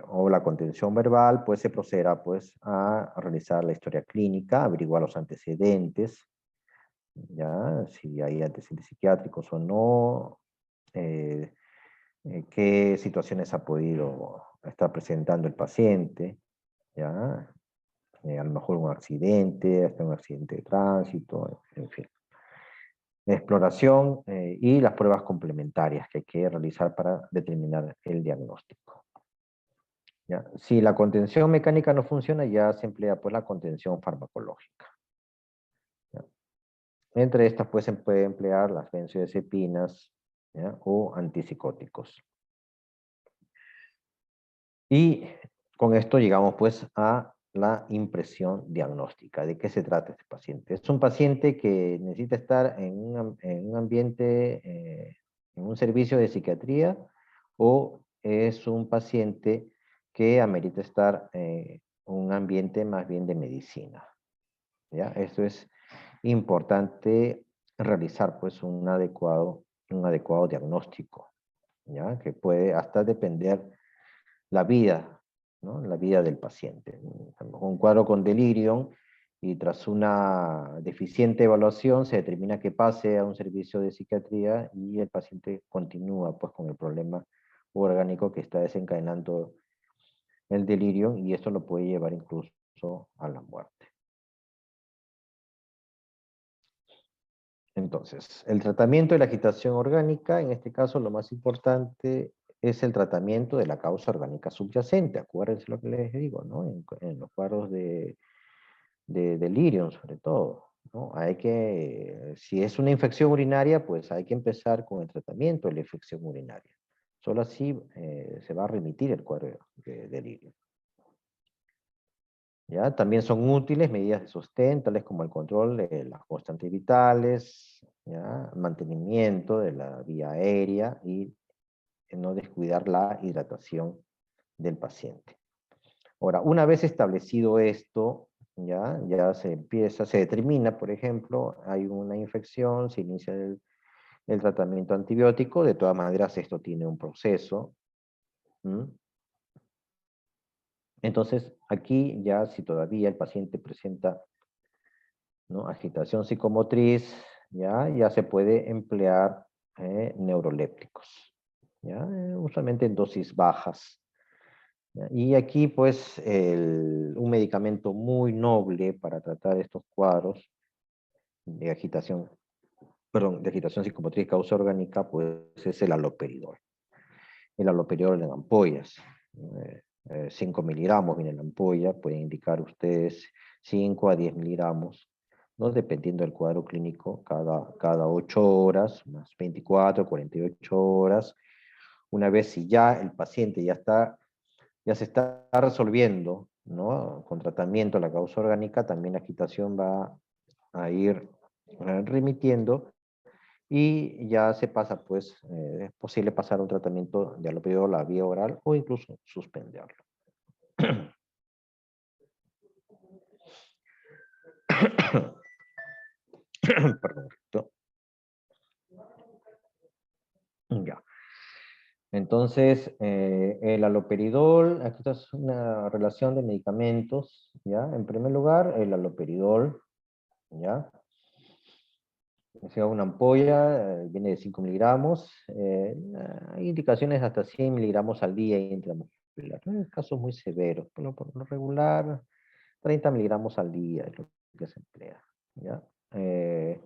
o la contención verbal, pues se procederá pues, a realizar la historia clínica, averiguar los antecedentes, ¿ya? Si hay antecedentes psiquiátricos o no, qué situaciones ha podido estar presentando el paciente, ¿ya? A lo mejor un accidente, hasta un accidente de tránsito, en fin. Exploración y las pruebas complementarias que hay que realizar para determinar el diagnóstico, ¿ya? Si la contención mecánica no funciona, ya se emplea pues la contención farmacológica, ¿ya? Entre estas pues se puede emplear las benzodiazepinas, ¿ya? O antipsicóticos. Y con esto llegamos pues a la impresión diagnóstica. ¿De qué se trata este paciente? Es un paciente que necesita estar en un ambiente, en un servicio de psiquiatría, o es un paciente que amerita estar en un ambiente más bien de medicina, ¿ya? Esto es importante realizar pues un adecuado diagnóstico, ¿ya? Que puede hasta depender la vida, ¿no? La vida del paciente. Un cuadro con delirium y tras una deficiente evaluación se determina que pase a un servicio de psiquiatría y el paciente continúa pues con el problema orgánico que está desencadenando el delirio, y esto lo puede llevar incluso a la muerte. Entonces, el tratamiento de la agitación orgánica, en este caso lo más importante es el tratamiento de la causa orgánica subyacente. Acuérdense lo que les digo, ¿no? En los cuadros de delirium, sobre todo, ¿no? Si es una infección urinaria, pues hay que empezar con el tratamiento de la infección urinaria. Solo así se va a remitir el cuadro de delirio. ¿Ya? También son útiles medidas de sostén, tales como el control de las constantes vitales, ¿ya? Mantenimiento de la vía aérea y no descuidar la hidratación del paciente. Ahora, una vez establecido esto, ya se determina, por ejemplo, hay una infección, se inicia el tratamiento antibiótico. De todas maneras esto tiene un proceso. ¿Mm? Entonces, aquí ya si todavía el paciente presenta, ¿no?, agitación psicomotriz, ya se puede emplear neurolépticos, usualmente en dosis bajas. ¿Ya? Y aquí, pues, un medicamento muy noble para tratar estos cuadros de agitación, perdón, de agitación psicomotriz causa orgánica, pues, es el haloperidol. El haloperidol en ampollas. 5 miligramos viene en la ampolla, pueden indicar ustedes 5 a 10 miligramos ¿no? Dependiendo del cuadro clínico, cada 8 horas, unas 24, 48 horas. Una vez si ya el paciente ya se está resolviendo, ¿no? Con tratamiento la causa orgánica, también la agitación va a ir remitiendo y ya se pasa, pues, es posible pasar a un tratamiento de aloperidol, la vía oral o incluso suspenderlo. Perdón. Ya. Entonces, el aloperidol, aquí está una relación de medicamentos, ¿ya? En primer lugar, el aloperidol, ¿ya? O sea, una ampolla, viene de 5 miligramos, hay indicaciones hasta 100 miligramos al día intramuscular, ¿no? En casos muy severos, por lo regular, 30 miligramos al día es lo que se emplea, ¿ya? Eh,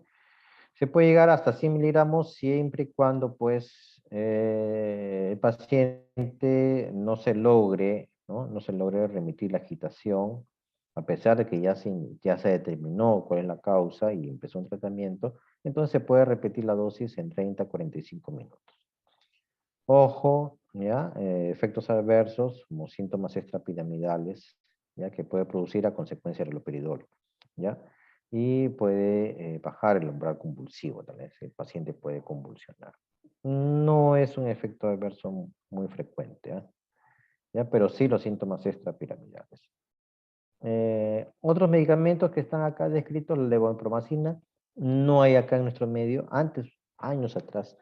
Se puede llegar hasta 100 miligramos siempre y cuando pues el paciente no se logre, ¿no? No se logre remitir la agitación, a pesar de que ya se determinó cuál es la causa y empezó un tratamiento, entonces se puede repetir la dosis en 30 a 45 minutos. Ojo, ¿ya? Efectos adversos como síntomas extrapiramidales, ¿ya? Que puede producir a consecuencia del haloperidol, ¿ya? Y puede bajar el umbral convulsivo también, el paciente puede convulsionar. No es un efecto adverso muy frecuente, ¿ya? ¿Ya? Pero sí los síntomas extrapiramidales. Otros medicamentos que están acá descritos, la levopromacina, no hay acá en nuestro medio. Antes, años atrás,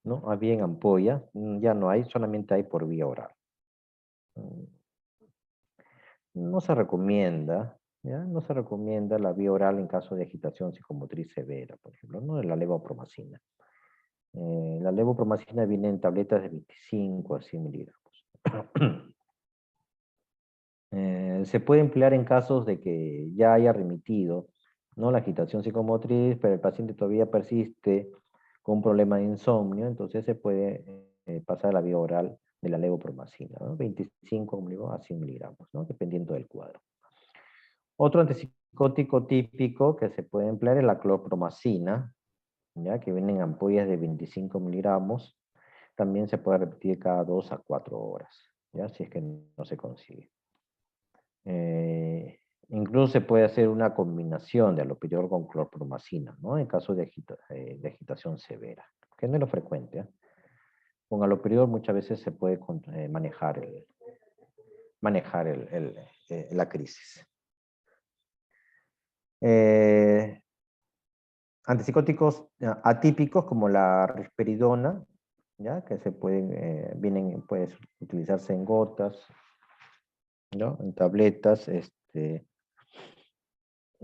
¿no? Había en ampolla, ya no hay, solamente hay por vía oral. Mm, No se recomienda, ¿ya? No se recomienda la vía oral en caso de agitación psicomotriz severa, por ejemplo, ¿no? La levopromacina. La levopromacina viene en tabletas de 25 a 100 miligramos. Se puede emplear en casos de que ya haya remitido, ¿no? La agitación psicomotriz, pero el paciente todavía persiste con un problema de insomnio, entonces se puede pasar a la vía oral de la levopromacina, ¿no? 25 como digo, a 100 miligramos, ¿no? Dependiendo del cuadro. Otro antipsicótico típico que se puede emplear es la clorpromacina, ¿ya? Que viene en ampollas de 25 miligramos. También se puede repetir cada 2 a 4 horas, ¿ya? Si es que no se consigue. Incluso se puede hacer una combinación de aloperidol con clorpromacina, ¿no? En caso de agitación severa, que no es lo frecuente, ¿eh? Con aloperidol muchas veces se puede manejar la crisis. Eh, Antipsicóticos atípicos como la risperidona, ¿ya? Que pueden utilizarse en gotas, ¿no? En tabletas,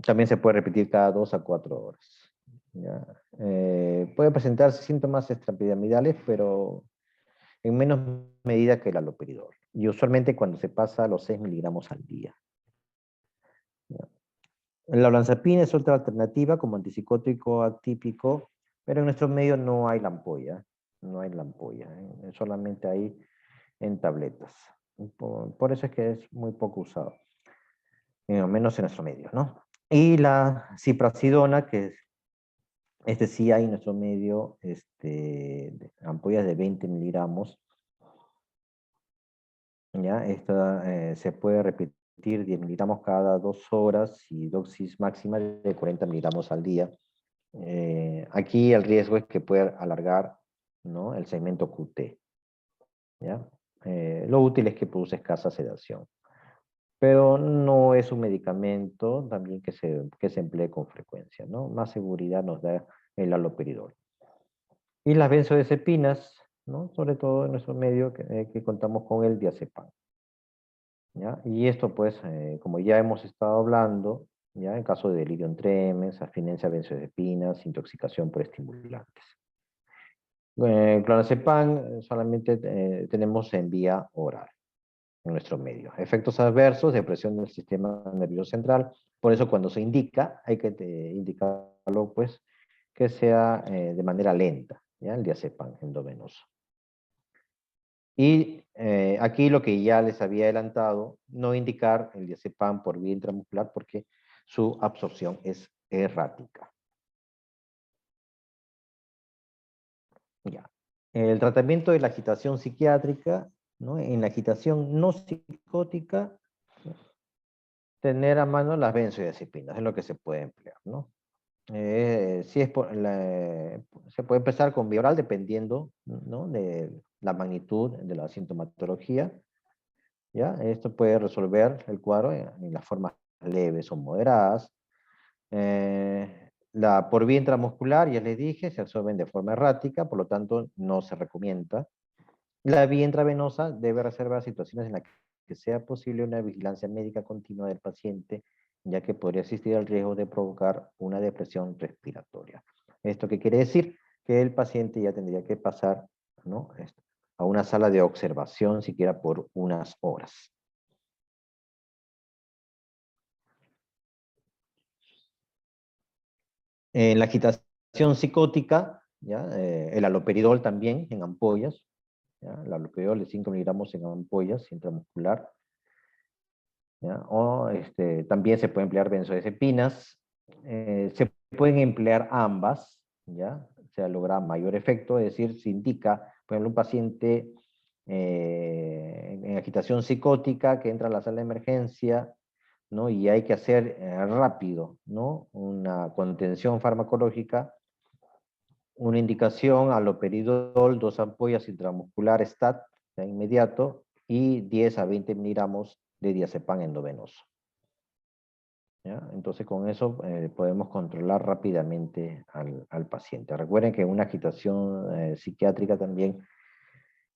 también se puede repetir cada 2 a 4 horas. ¿Ya? Puede presentarse síntomas extrapiramidales, pero en menos medida que el haloperidol. Y usualmente cuando se pasa a los 6 miligramos al día. ¿Ya? La olanzapina es otra alternativa como antipsicótico atípico, pero en nuestro medio no hay la ampolla. No hay la ampolla, solamente hay en tabletas. Por eso es que es muy poco usado, al menos en nuestro medio, ¿no? Y la ciprasidona, que sí hay en nuestro medio, ampollas de 20 miligramos, ¿ya? Esta se puede repetir 10 miligramos cada 2 horas y dosis máxima de 40 miligramos al día. Aquí el riesgo es que pueda alargar, ¿no? El segmento QT, ¿ya? Lo útil es que produce escasa sedación, pero no es un medicamento también que se emplee con frecuencia, ¿no? Más seguridad nos da el haloperidol. Y las benzodiazepinas, ¿no? Sobre todo en nuestro medio que contamos con el diazepam, ¿ya? Y esto pues, como ya hemos estado hablando, ¿ya? En caso de delirium tremens, abstinencia a benzodiazepinas, intoxicación por estimulantes. Clonazepam solamente tenemos en vía oral en nuestro medio. Efectos adversos, depresión del sistema nervioso central. Por eso cuando se indica, hay que indicarlo pues que sea de manera lenta, ¿ya? El diazepam endovenoso. Y aquí lo que ya les había adelantado, no indicar el diazepam por vía intramuscular porque su absorción es errática. Ya. El tratamiento de la agitación psiquiátrica, ¿no? En la agitación no psicótica, tener a mano las benzodiazepinas, es lo que se puede emplear, ¿no? Si es se puede empezar con vía oral dependiendo, ¿no? De la magnitud de la sintomatología, ¿ya? Esto puede resolver el cuadro en las formas leves o moderadas. Por vía intramuscular, ya les dije, se absorben de forma errática, por lo tanto no se recomienda. La vía intravenosa debe reservar situaciones en las que sea posible una vigilancia médica continua del paciente, ya que podría existir el riesgo de provocar una depresión respiratoria. ¿Esto qué quiere decir? Que el paciente ya tendría que pasar, ¿no? A una sala de observación, siquiera por unas horas. En la agitación psicótica, ¿ya? El haloperidol también en ampollas, ¿ya? El haloperidol de 5 miligramos en ampollas intramuscular, ¿ya? O también se puede emplear benzodiazepinas. Se pueden emplear ambas, ¿ya? Se logra mayor efecto, es decir, se indica, por ejemplo, un paciente en agitación psicótica que entra a la sala de emergencia, ¿no? Y hay que hacer rápido, ¿no? Una contención farmacológica, una indicación haloperidol, 2 ampollas intramuscular STAT, de inmediato, y 10 a 20 miligramos de diazepam endovenoso. ¿Ya? Entonces con eso podemos controlar rápidamente al paciente. Recuerden que una agitación psiquiátrica también,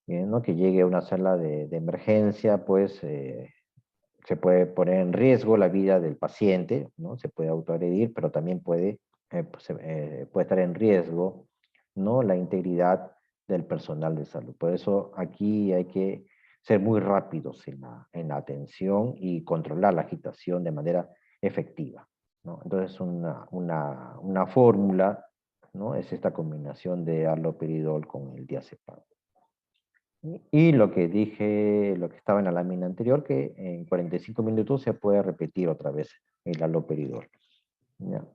¿no? Que llegue a una sala de emergencia, pues se puede poner en riesgo la vida del paciente, ¿no? Se puede autoagredir, pero también puede estar en riesgo, ¿no? La integridad del personal de salud. Por eso aquí hay que ser muy rápidos en la atención y controlar la agitación de manera efectiva, ¿no? Entonces una fórmula, ¿no? Es esta combinación de haloperidol con el diazepam. Y lo que dije, lo que estaba en la lámina anterior, que en 45 minutos se puede repetir otra vez el haloperidol. ¿Ya?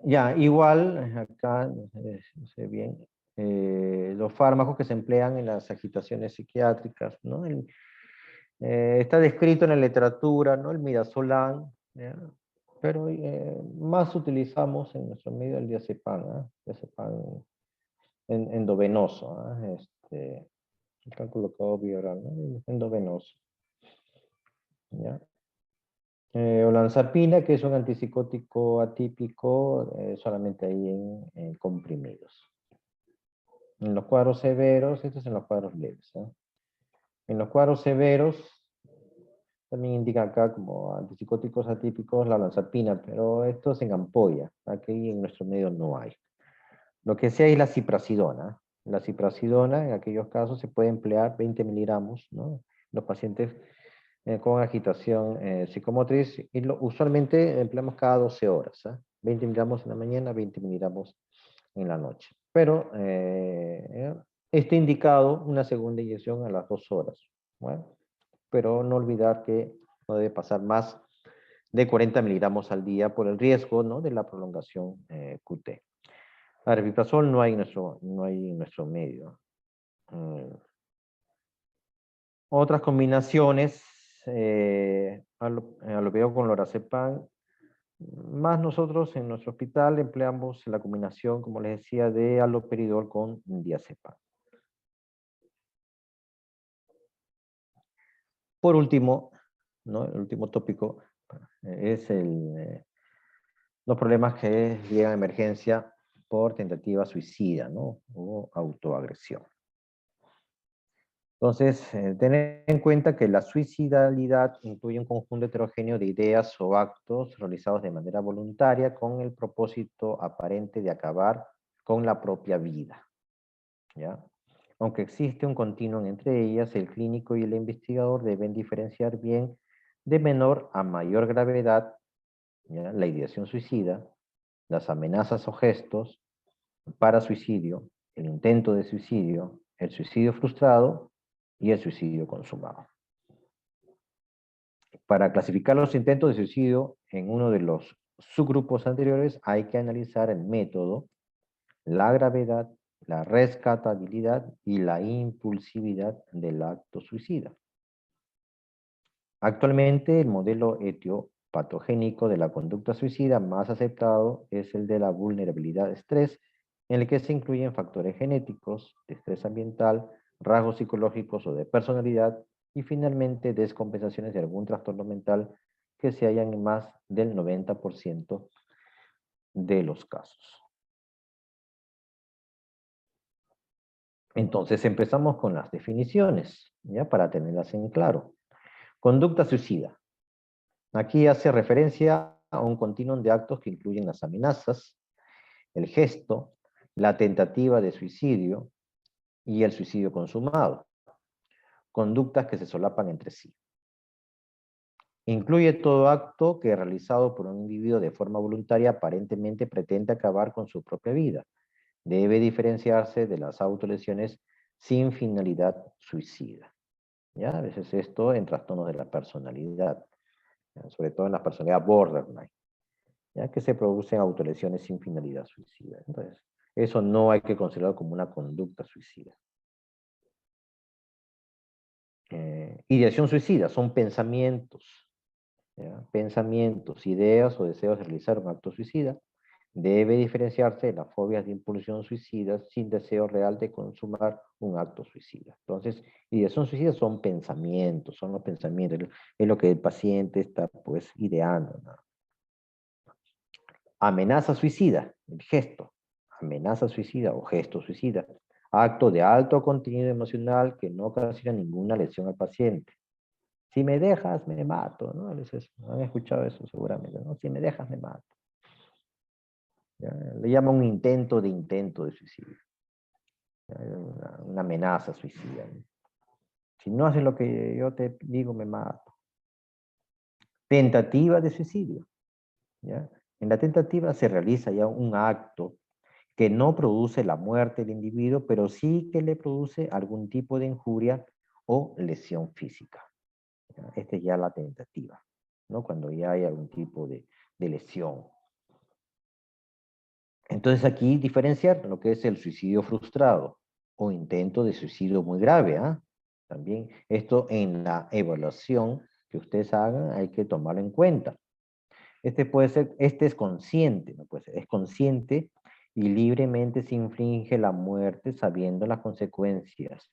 Ya, igual, acá, no sé bien, los fármacos que se emplean en las agitaciones psiquiátricas, ¿no? Está descrito en la literatura, ¿no? El midazolam, ¿ya? Pero más utilizamos en nuestro medio el diazepam, ¿eh? Diazepam endovenoso, ¿eh? El cálculo oral, ¿no? Endovenoso, ¿ya? Olanzapina, que es un antipsicótico atípico, solamente ahí en comprimidos. En los cuadros severos, esto es en los cuadros leves, ¿eh? En los cuadros severos, también indica acá como antipsicóticos atípicos la olanzapina, pero esto es en ampolla, aquí en nuestro medio no hay. Lo que sí hay es la ciprasidona. La ciprasidona, en aquellos casos, se puede emplear 20 miligramos, ¿no? Los pacientes con agitación psicomotriz, y usualmente empleamos cada 12 horas, ¿eh? 20 miligramos en la mañana, 20 miligramos en la noche. Pero está indicado una segunda inyección a las 2 horas. Bueno, pero no olvidar que no debe pasar más de 40 miligramos al día por el riesgo, ¿no? De la prolongación QT. Aripiprazol no hay en nuestro medio. Otras combinaciones, alopridol con lorazepam, más nosotros en nuestro hospital empleamos la combinación, como les decía, de haloperidol con diazepam. Por último, ¿no? El último tópico es los problemas que llegan a emergencia por tentativa suicida, ¿no? O autoagresión. Entonces, tener en cuenta que la suicidalidad incluye un conjunto heterogéneo de ideas o actos realizados de manera voluntaria con el propósito aparente de acabar con la propia vida, ¿ya? Aunque existe un continuum entre ellas, el clínico y el investigador deben diferenciar bien de menor a mayor gravedad, ¿ya? La ideación suicida, las amenazas o gestos para suicidio, el intento de suicidio, el suicidio frustrado y el suicidio consumado. Para clasificar los intentos de suicidio en uno de los subgrupos anteriores hay que analizar el método, la gravedad, la rescatabilidad y la impulsividad del acto suicida. Actualmente, el modelo etiopatogénico de la conducta suicida más aceptado es el de la vulnerabilidad de estrés, en el que se incluyen factores genéticos, de estrés ambiental, rasgos psicológicos o de personalidad, y finalmente descompensaciones de algún trastorno mental que se hallan en más del 90% de los casos. Entonces empezamos con las definiciones, ¿ya? Para tenerlas en claro. Conducta suicida. Aquí hace referencia a un continuum de actos que incluyen las amenazas, el gesto, la tentativa de suicidio y el suicidio consumado. Conductas que se solapan entre sí. Incluye todo acto que realizado por un individuo de forma voluntaria aparentemente pretende acabar con su propia vida. Debe diferenciarse de las autolesiones sin finalidad suicida. ¿Ya? A veces esto en trastornos de la personalidad, ¿ya? Sobre todo en la personalidad borderline, ¿ya? Que se producen autolesiones sin finalidad suicida. Entonces, eso no hay que considerarlo como una conducta suicida. Ideación suicida son pensamientos, ¿ya? Pensamientos, ideas o deseos de realizar un acto suicida. Debe diferenciarse de las fobias de impulsión suicida sin deseo real de consumar un acto suicida. Entonces, ideación suicida son pensamientos, son los pensamientos, es lo que el paciente está pues ideando, ¿no? Amenaza suicida, el gesto. Amenaza suicida o gesto suicida. Acto de alto contenido emocional que no ocasiona ninguna lesión al paciente. Si me dejas, me mato, ¿no? Han escuchado eso seguramente, ¿no? Si me dejas, me mato. ¿Ya? Le llaman un intento de suicidio. Una amenaza suicida, ¿no? Si no haces lo que yo te digo, me mato. Tentativa de suicidio, ¿ya? En la tentativa se realiza ya un acto que no produce la muerte del individuo, pero sí que le produce algún tipo de injuria o lesión física. Esta es ya la tentativa, ¿no? Cuando ya hay algún tipo de lesión. Entonces aquí diferenciar lo que es el suicidio frustrado o intento de suicidio muy grave, ¿ah? También esto en la evaluación que ustedes hagan hay que tomarlo en cuenta. Este es consciente, ¿no? Pues es consciente y libremente se inflige la muerte sabiendo las consecuencias.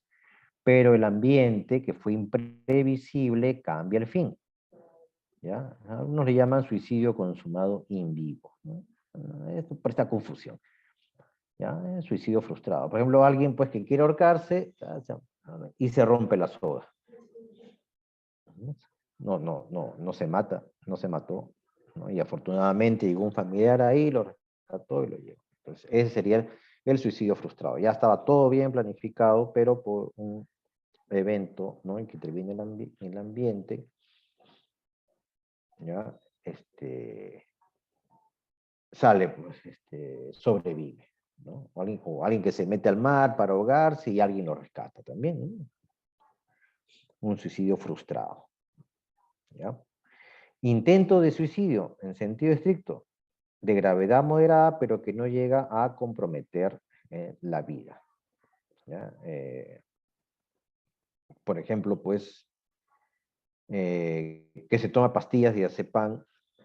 Pero el ambiente, que fue imprevisible, cambia el fin. ¿Ya? Algunos le llaman suicidio consumado in vivo, ¿no? Esto por esta confusión. ¿Ya? Suicidio frustrado. Por ejemplo, alguien pues que quiere ahorcarse y se rompe la soga. No se mata, no se mató, ¿no? Y afortunadamente llegó un familiar ahí, lo rescató y lo llevó. Entonces, ese sería el suicidio frustrado. Ya estaba todo bien planificado, pero por un evento, ¿no? En que interviene el ambiente, ¿ya? Sale, pues, sobrevive, ¿no? O alguien que se mete al mar para ahogarse y alguien lo rescata también, ¿no? Un suicidio frustrado, ¿ya? Intento de suicidio, en sentido estricto, de gravedad moderada, pero que no llega a comprometer la vida, ¿ya? Por ejemplo, pues, que se toma pastillas de diazepam,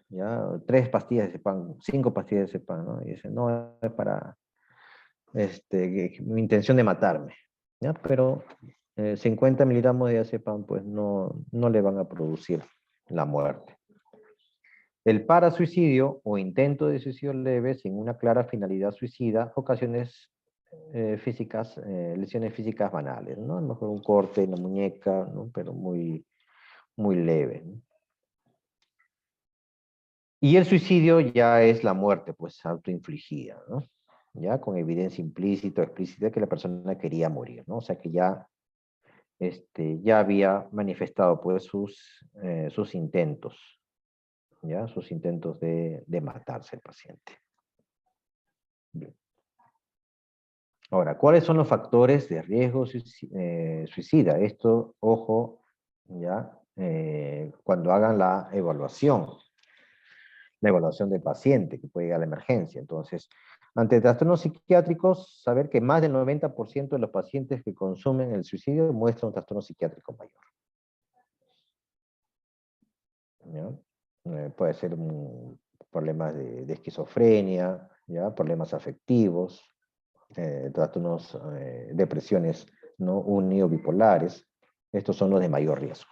¿ya? 3 pastillas de diazepam, 5 pastillas de diazepam, ¿no? Y dice, no, es para mi intención de matarme, ¿ya? Pero 50 miligramos de diazepam, pues, no le van a producir la muerte. El parasuicidio o intento de suicidio leve sin una clara finalidad suicida, ocasiones físicas, lesiones físicas banales, ¿no? A lo mejor un corte en la muñeca, ¿no? Pero muy, muy leve, ¿no? Y el suicidio ya es la muerte, pues autoinfligida, ¿no? Ya con evidencia implícita o explícita que la persona quería morir, ¿no? O sea que ya había manifestado pues sus intentos, ¿ya? Sus intentos de matarse el paciente. Bien. Ahora, ¿cuáles son los factores de riesgo suicida? Esto, ojo, ya, cuando hagan la evaluación del paciente que puede llegar a la emergencia. Entonces, ante trastornos psiquiátricos, saber que más del 90% de los pacientes que consumen el suicidio muestran un trastorno psiquiátrico mayor. ¿Ya? Puede ser problemas de esquizofrenia, ¿ya? Problemas afectivos, trastornos, depresiones, ¿no? Uni o bipolares. Estos son los de mayor riesgo.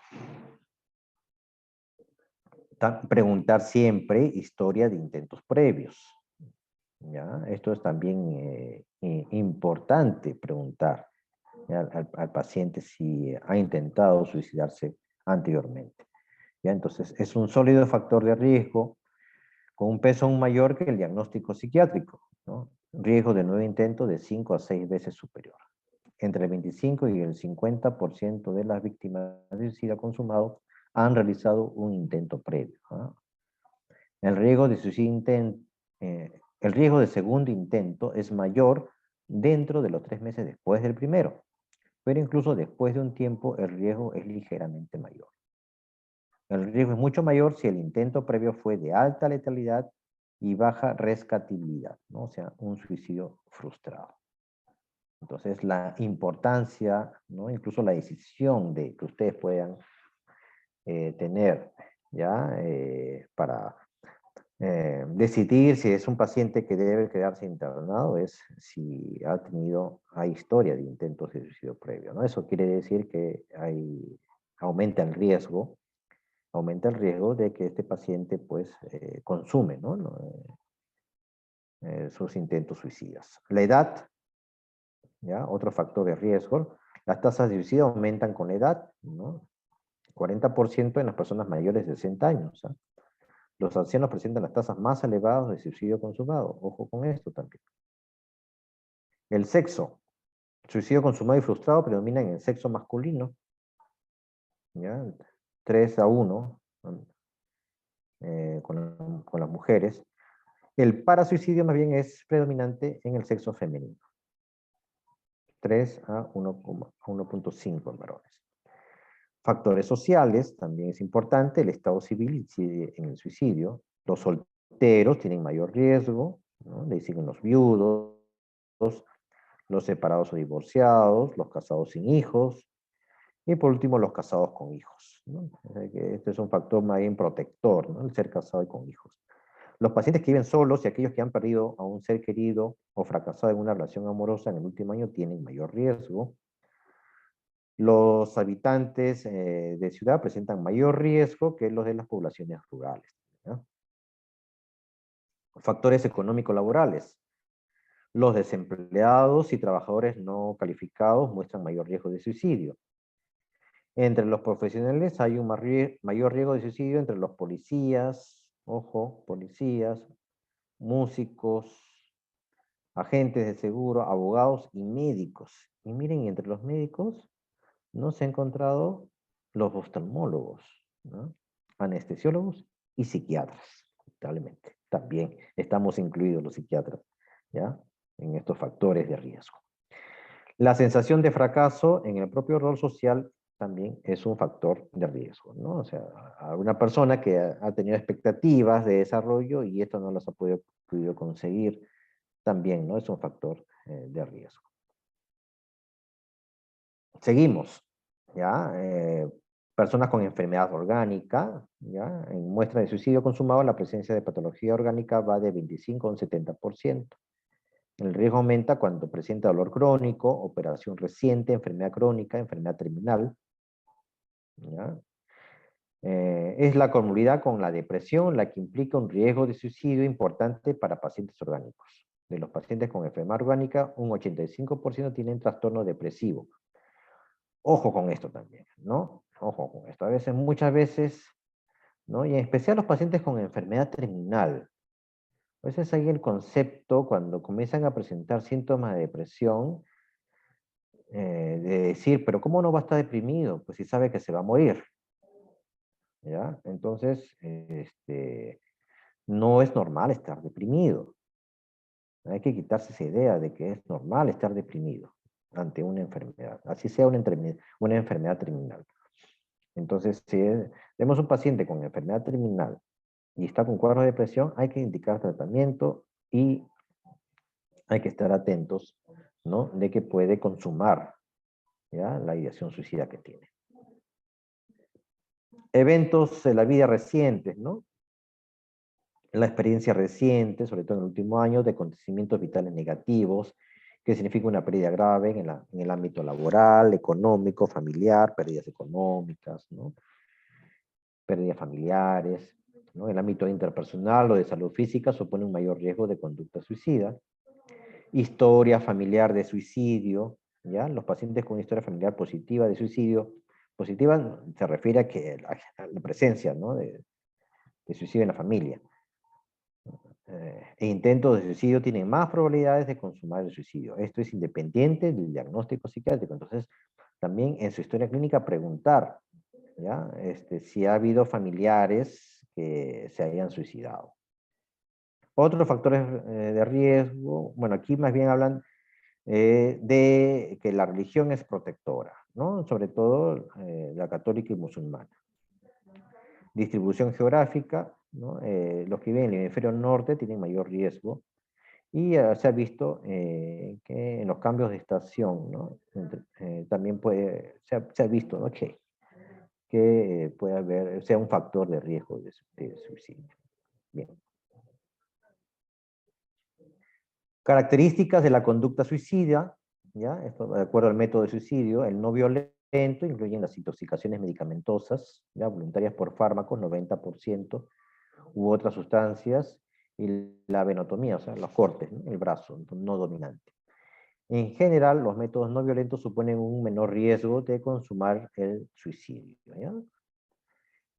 Preguntar siempre historia de intentos previos. ¿Ya? Esto es también importante preguntar, ¿ya? Al paciente si ha intentado suicidarse anteriormente. ¿Ya? Entonces, es un sólido factor de riesgo con un peso aún mayor que el diagnóstico psiquiátrico, ¿no? Riesgo de nuevo intento de 5 a 6 veces superior. Entre el 25 y el 50% de las víctimas de suicidio consumado han realizado un intento previo, ¿no? El riesgo de suicidio el riesgo de segundo intento es mayor dentro de los 3 meses después del primero, pero incluso después de un tiempo el riesgo es ligeramente mayor. El riesgo es mucho mayor si el intento previo fue de alta letalidad y baja rescatabilidad, ¿no? O sea, un suicidio frustrado. Entonces, la importancia, ¿no? Incluso la decisión de que ustedes puedan tener, ¿ya? Para decidir si es un paciente que debe quedarse internado es si hay historia de intentos de suicidio previo, ¿no? Eso quiere decir que aumenta el riesgo de que este paciente pues consume, ¿no? Sus intentos suicidas. La edad, ¿ya? Otro factor de riesgo. Las tasas de suicidio aumentan con la edad, ¿no? 40% en las personas mayores de 60 años, ¿eh? Los ancianos presentan las tasas más elevadas de suicidio consumado. Ojo con esto también. El sexo. Suicidio consumado y frustrado predomina en el sexo masculino, ¿ya? 3-1 con las mujeres. El parasuicidio más bien es predominante en el sexo femenino. 3-1.5 en varones. Factores sociales, también es importante, el estado civil incide en el suicidio. Los solteros tienen mayor riesgo, ¿no? Le siguen los viudos, los separados o divorciados, los casados sin hijos, y por último los casados con hijos, ¿no? Este es un factor más bien protector, ¿no? El ser casado y con hijos. Los pacientes que viven solos y aquellos que han perdido a un ser querido o fracasado en una relación amorosa en el último año tienen mayor riesgo. Los habitantes de ciudad presentan mayor riesgo que los de las poblaciones rurales, ¿no? Factores económicos laborales. Los desempleados y trabajadores no calificados muestran mayor riesgo de suicidio. Entre los profesionales hay un mayor riesgo de suicidio entre los policías, ojo, policías, músicos, agentes de seguro, abogados y médicos. Y miren, entre los médicos no se han encontrado los oftalmólogos, ¿no? Anestesiólogos y psiquiatras, lamentablemente. También estamos incluidos los psiquiatras, ¿ya? En estos factores de riesgo. La sensación de fracaso en el propio rol social también es un factor de riesgo, ¿no? O sea, a una persona que ha tenido expectativas de desarrollo y esto no las ha podido conseguir, también, ¿no? Es un factor de riesgo. Seguimos, ¿ya? Personas con enfermedad orgánica, ¿ya? En muestra de suicidio consumado, la presencia de patología orgánica va de 25 a un 70%. El riesgo aumenta cuando presenta dolor crónico, operación reciente, enfermedad crónica, enfermedad terminal, ¿ya? Es la comorbilidad con la depresión la que implica un riesgo de suicidio importante para pacientes orgánicos. De los pacientes con enfermedad orgánica, un 85% tienen trastorno depresivo. Ojo con esto también, ¿no? Ojo con esto. Muchas veces, ¿no? Y en especial los pacientes con enfermedad terminal. A veces hay el concepto, cuando comienzan a presentar síntomas de depresión, de decir, pero ¿cómo no va a estar deprimido? Pues si sabe que se va a morir, ¿ya? Entonces, no es normal estar deprimido. Hay que quitarse esa idea de que es normal estar deprimido ante una enfermedad, así sea una enfermedad terminal. Entonces, si tenemos un paciente con enfermedad terminal y está con cuadros de depresión, hay que indicar tratamiento y hay que estar atentos, ¿no? De que puede consumar, ¿ya? La ideación suicida que tiene. Eventos de la vida recientes, ¿no? La experiencia reciente, sobre todo en el último año, de acontecimientos vitales negativos, que significa una pérdida grave en el ámbito laboral, económico, familiar, pérdidas económicas, ¿no? Pérdidas familiares, ¿no? El ámbito interpersonal o de salud física supone un mayor riesgo de conducta suicida. Historia familiar de suicidio, ¿ya? Los pacientes con historia familiar positiva de suicidio, positiva se refiere a que la presencia, ¿no? de suicidio en la familia. E intentos de suicidio tienen más probabilidades de consumar el suicidio. Esto es independiente del diagnóstico psiquiátrico. Entonces, también en su historia clínica preguntar, ¿ya? Si ha habido familiares que se hayan suicidado. Otros factores de riesgo, bueno, aquí más bien hablan de que la religión es protectora, ¿no? Sobre todo la católica y musulmana. Distribución geográfica, ¿no? Los que viven en el hemisferio norte tienen mayor riesgo y se ha visto que en los cambios de estación, ¿no? También se ha visto, ¿no? que puede haber, sea un factor de riesgo de suicidio. Bien. Características de la conducta suicida, ¿ya? Esto de acuerdo al método de suicidio, el no violento incluyen las intoxicaciones medicamentosas, ¿ya? Voluntarias por fármacos, 90%, u otras sustancias, y la venotomía, o sea, los cortes, ¿no? El brazo, no dominante. En general, los métodos no violentos suponen un menor riesgo de consumar el suicidio, ¿ya?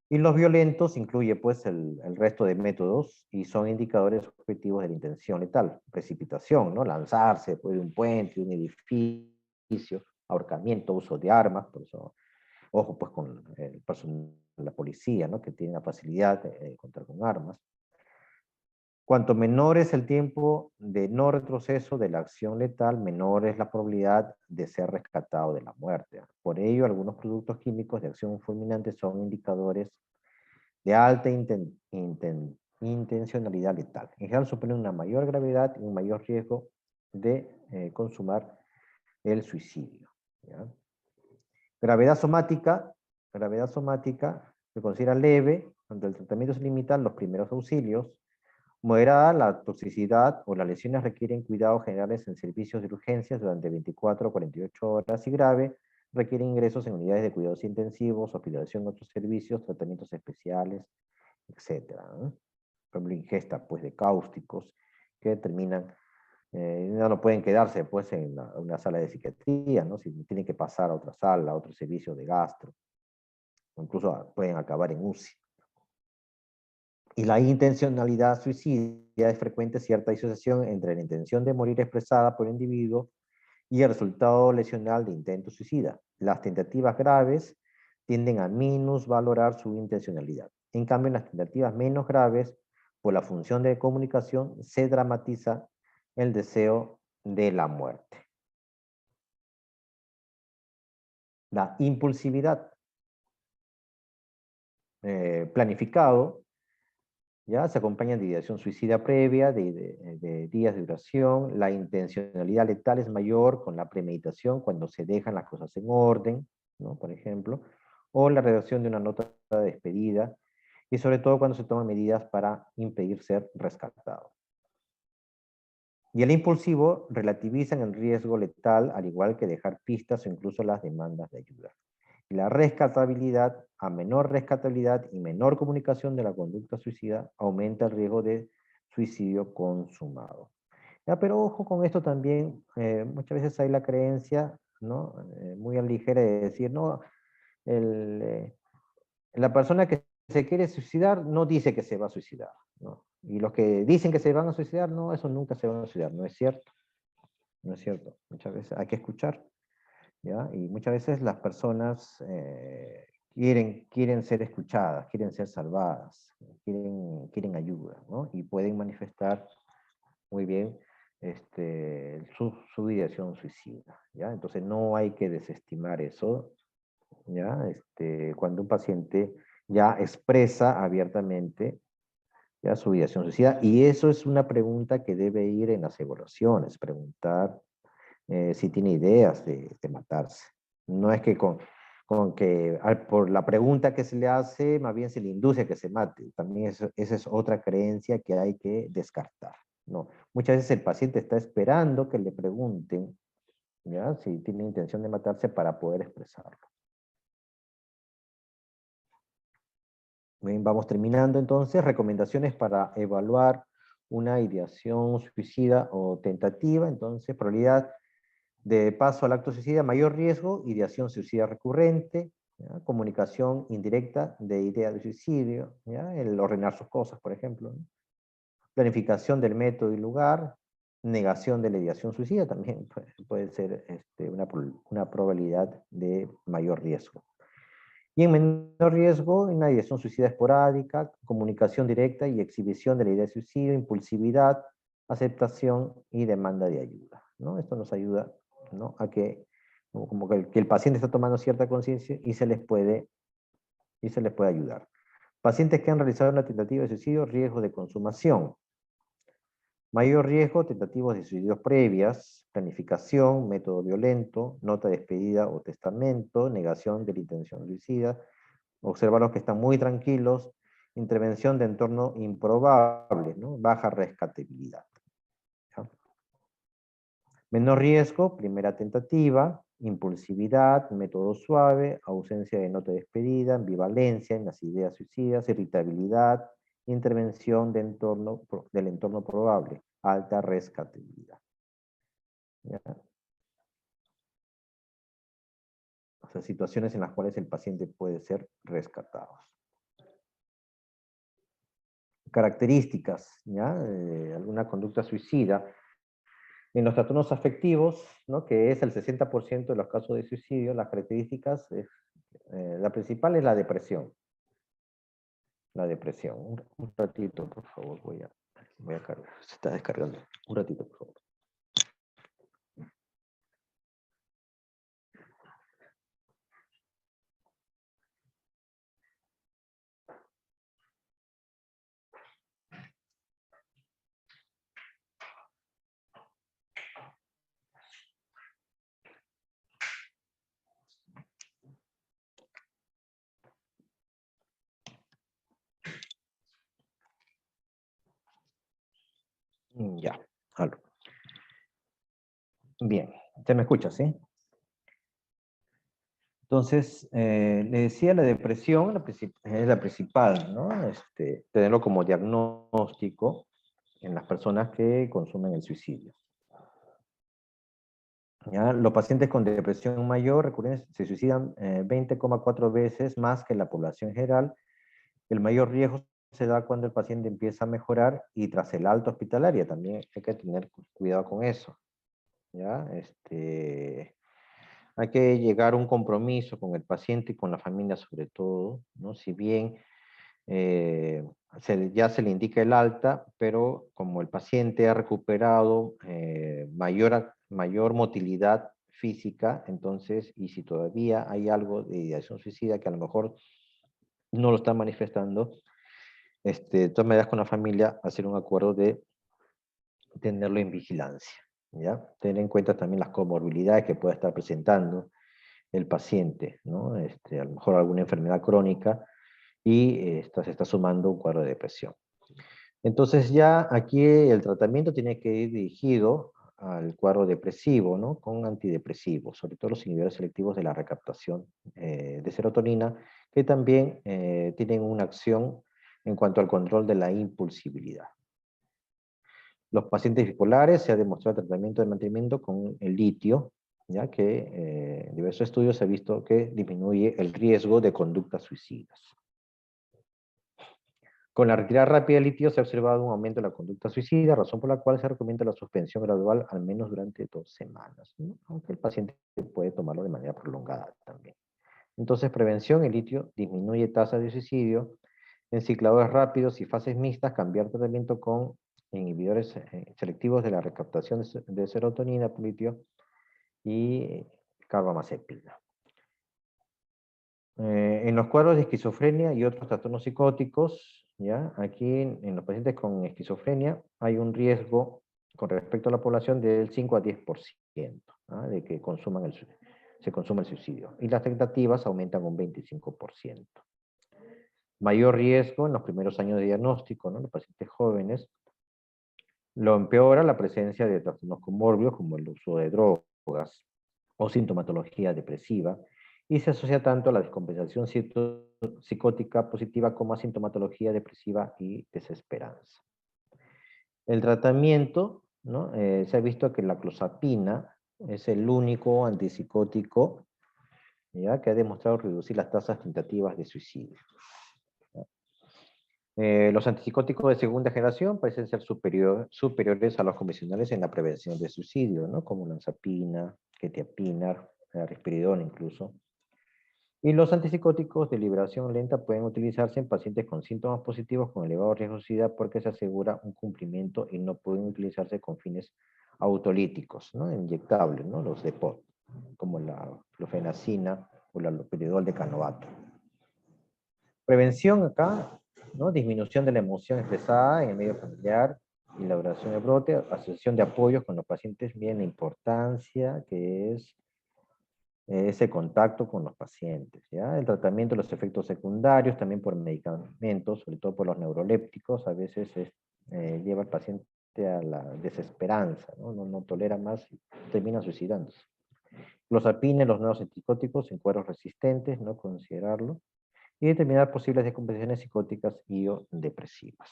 Y los violentos incluye pues el resto de métodos y son indicadores objetivos de la intención letal. Precipitación, ¿no? Lanzarse pues, de un puente, de un edificio, ahorcamiento, uso de armas, por eso, ojo pues con el personal, la policía, ¿no? Que tiene la facilidad de contar con armas. Cuanto menor es el tiempo de no retroceso de la acción letal, menor es la probabilidad de ser rescatado de la muerte. Por ello, algunos productos químicos de acción fulminante son indicadores de alta intencionalidad letal. En general supone una mayor gravedad y un mayor riesgo de consumar el suicidio, ¿ya? Gravedad somática se considera leve cuando el tratamiento se limita a los primeros auxilios. Moderada, la toxicidad o las lesiones requieren cuidados generales en servicios de urgencias durante 24 o 48 horas y grave, requieren ingresos en unidades de cuidados intensivos, hospitalización en otros servicios, tratamientos especiales, etcétera, ¿no? Por ejemplo, ingesta pues, de cáusticos que terminan, no pueden quedarse pues, en una sala de psiquiatría, ¿no? Si tienen que pasar a otra sala, a otro servicio de gastro, o incluso pueden acabar en UCI. Y la intencionalidad suicida es frecuente cierta disociación entre la intención de morir expresada por el individuo y el resultado lesional de intento suicida. Las tentativas graves tienden a minusvalorar su intencionalidad. En cambio, en las tentativas menos graves, por la función de comunicación, se dramatiza el deseo de la muerte. La impulsividad. Planificado, ¿ya? Se acompaña de ideación suicida previa, de días de duración. La intencionalidad letal es mayor con la premeditación cuando se dejan las cosas en orden, ¿no? Por ejemplo, o la redacción de una nota de despedida, y sobre todo cuando se toman medidas para impedir ser rescatado. Y el impulsivo relativizan el riesgo letal, al igual que dejar pistas o incluso las demandas de ayuda. Y la rescatabilidad, a menor rescatabilidad y menor comunicación de la conducta suicida, aumenta el riesgo de suicidio consumado. Ya, pero ojo con esto también, muchas veces hay la creencia, ¿no? Muy a ligera de decir, no, el, la persona que se quiere suicidar no dice que se va a suicidar, ¿no? Y los que dicen que se van a suicidar, no, eso nunca se van a suicidar, no es cierto, no es cierto. Muchas veces hay que escuchar, ¿ya? Y muchas veces las personas quieren ser escuchadas, quieren ser salvadas, quieren ayuda, ¿no? Y pueden manifestar muy bien su ideación suicida, ¿ya? Entonces no hay que desestimar eso, ¿ya? Cuando un paciente ya expresa abiertamente ya su ideación suicida, y eso es una pregunta que debe ir en las evaluaciones, preguntar si tiene ideas de matarse. No es que con que por la pregunta que se le hace, más bien se le induce a que se mate. También esa es otra creencia que hay que descartar. No, muchas veces el paciente está esperando que le pregunten, ¿ya? Si tiene intención de matarse para poder expresarlo. Bien, vamos terminando entonces. Recomendaciones para evaluar una ideación suicida o tentativa. Entonces, probabilidad de paso al acto suicida, mayor riesgo, ideación suicida recurrente, ¿ya? Comunicación indirecta de idea de suicidio, ¿ya? El ordenar sus cosas, por ejemplo, ¿no? Planificación del método y lugar, negación de la ideación suicida también puede ser una probabilidad de mayor riesgo. Y en menor riesgo, una ideación suicida esporádica, comunicación directa y exhibición de la idea de suicidio, impulsividad, aceptación y demanda de ayuda, ¿no? Esto nos ayuda, ¿no? A que, como que el paciente está tomando cierta conciencia y se les puede ayudar. Pacientes que han realizado una tentativa de suicidio, riesgo de consumación. Mayor riesgo, tentativas de suicidio previas, planificación, método violento, nota de despedida o testamento, negación de la intención suicida, observar los que están muy tranquilos, intervención de entorno improbable, ¿no? Baja rescatabilidad. ¿Ya? Menor riesgo, primera tentativa, impulsividad, método suave, ausencia de nota de despedida, ambivalencia en las ideas suicidas, irritabilidad, intervención del entorno probable, alta rescatabilidad. ¿Ya? O sea, situaciones en las cuales el paciente puede ser rescatado. Características, ¿ya? Alguna conducta suicida. En los trastornos afectivos, ¿no? Que es el 60% de los casos de suicidio, las características, la principal es la depresión. La depresión. Un ratito, por favor, voy a cargar. Se está descargando. Un ratito, por favor. Ya, algo. Bien, ¿te me escuchas, sí? Entonces, le decía, la depresión es la principal, ¿no? Tenerlo como diagnóstico en las personas que consumen el suicidio. ¿Ya? Los pacientes con depresión mayor recurrente se suicidan 20,4 veces más que la población general. El mayor riesgo se da cuando el paciente empieza a mejorar y tras el alta hospitalaria. También hay que tener cuidado con eso. ¿Ya? Hay que llegar a un compromiso con el paciente y con la familia sobre todo, ¿no? Si bien eh, ya se le indica el alta, pero como el paciente ha recuperado mayor motilidad física, entonces, y si todavía hay algo de ideación suicida que a lo mejor no lo está manifestando, de todas maneras con la familia hacer un acuerdo de tenerlo en vigilancia, ¿ya? Tener en cuenta también las comorbilidades que pueda estar presentando el paciente, ¿no? A lo mejor alguna enfermedad crónica y se está sumando un cuadro de depresión. Entonces ya aquí el tratamiento tiene que ir dirigido al cuadro depresivo, ¿no? Con antidepresivos, sobre todo los inhibidores selectivos de la recaptación de serotonina, que también tienen una acción en cuanto al control de la impulsibilidad. Los pacientes bipolares se ha demostrado el tratamiento de mantenimiento con el litio, ya que en diversos estudios se ha visto que disminuye el riesgo de conductas suicidas. Con la retirada rápida del litio se ha observado un aumento de la conducta suicida, razón por la cual se recomienda la suspensión gradual al menos durante 2 semanas, ¿no? Aunque el paciente puede tomarlo de manera prolongada también. Entonces, prevención, el litio disminuye tasas de suicidio, en cicladores rápidos y fases mixtas, cambiar tratamiento con inhibidores selectivos de la recaptación de serotonina por litio y carbamazepina. En los cuadros de esquizofrenia y otros trastornos psicóticos, ¿ya? Aquí en los pacientes con esquizofrenia hay un riesgo con respecto a la población del 5 a 10%, ¿ah? De que se consuma el suicidio. Y las tentativas aumentan un 25%. Mayor riesgo en los primeros años de diagnóstico, ¿no? Los pacientes jóvenes. Lo empeora la presencia de trastornos comórbidos como el uso de drogas o sintomatología depresiva, y se asocia tanto a la descompensación psicótica positiva como a sintomatología depresiva y desesperanza. El tratamiento, ¿no? Se ha visto que la clozapina es el único antipsicótico, ¿ya? Que ha demostrado reducir las tasas tentativas de suicidio. Los antipsicóticos de segunda generación parecen ser superiores a los convencionales en la prevención de suicidio, ¿no? Como lanzapina, quetiapina, risperidona incluso. Y los antipsicóticos de liberación lenta pueden utilizarse en pacientes con síntomas positivos con elevado riesgo de suicidio porque se asegura un cumplimiento y no pueden utilizarse con fines autolíticos, ¿no? Inyectables, ¿no? Los DEPOT, como la flufenacina o la loperidol de canovato. Prevención acá, ¿no? Disminución de la emoción expresada en el medio familiar y la duración de brote, asociación de apoyos con los pacientes, bien la importancia que es ese contacto con los pacientes, ¿ya? El tratamiento de los efectos secundarios, también por medicamentos, sobre todo por los neurolépticos, a veces lleva al paciente a la desesperanza, ¿no? No tolera más y termina suicidándose. Clozapina, los nuevos antipsicóticos en cuadros resistentes, no considerarlo, y determinar posibles descompensaciones psicóticas y o depresivas.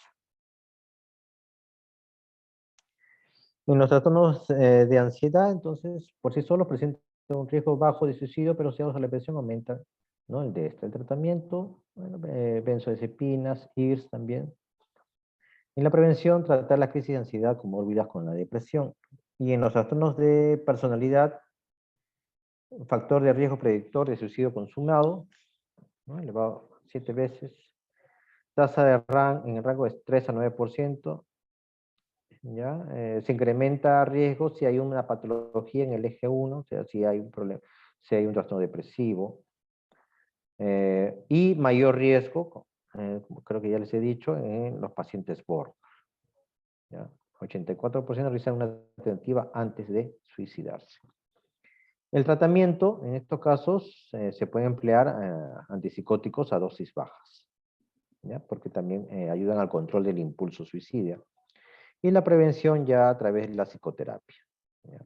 En los trastornos de ansiedad, entonces, por sí solos presentan un riesgo bajo de suicidio, pero asociados a la depresión aumentan, ¿no? El de este, el tratamiento, bueno, benzodiazepinas, IRS también. En la prevención, tratar la crisis de ansiedad comórbidas con la depresión. Y en los trastornos de personalidad, un factor de riesgo predictor de suicidio consumado, ¿no? Elevado 7 veces. Tasa de en el rango de 3 a 9%. ¿Ya? Se incrementa riesgo si hay una patología en el eje 1, o sea, si hay un problema, si hay un trastorno depresivo. Y mayor riesgo, como creo que ya les he dicho, en los pacientes BORG. ¿Ya? 84% realizan una tentativa antes de suicidarse. El tratamiento, en estos casos, se puede emplear antipsicóticos a dosis bajas, ¿ya? Porque también ayudan al control del impulso suicida. Y la prevención ya a través de la psicoterapia, ¿ya?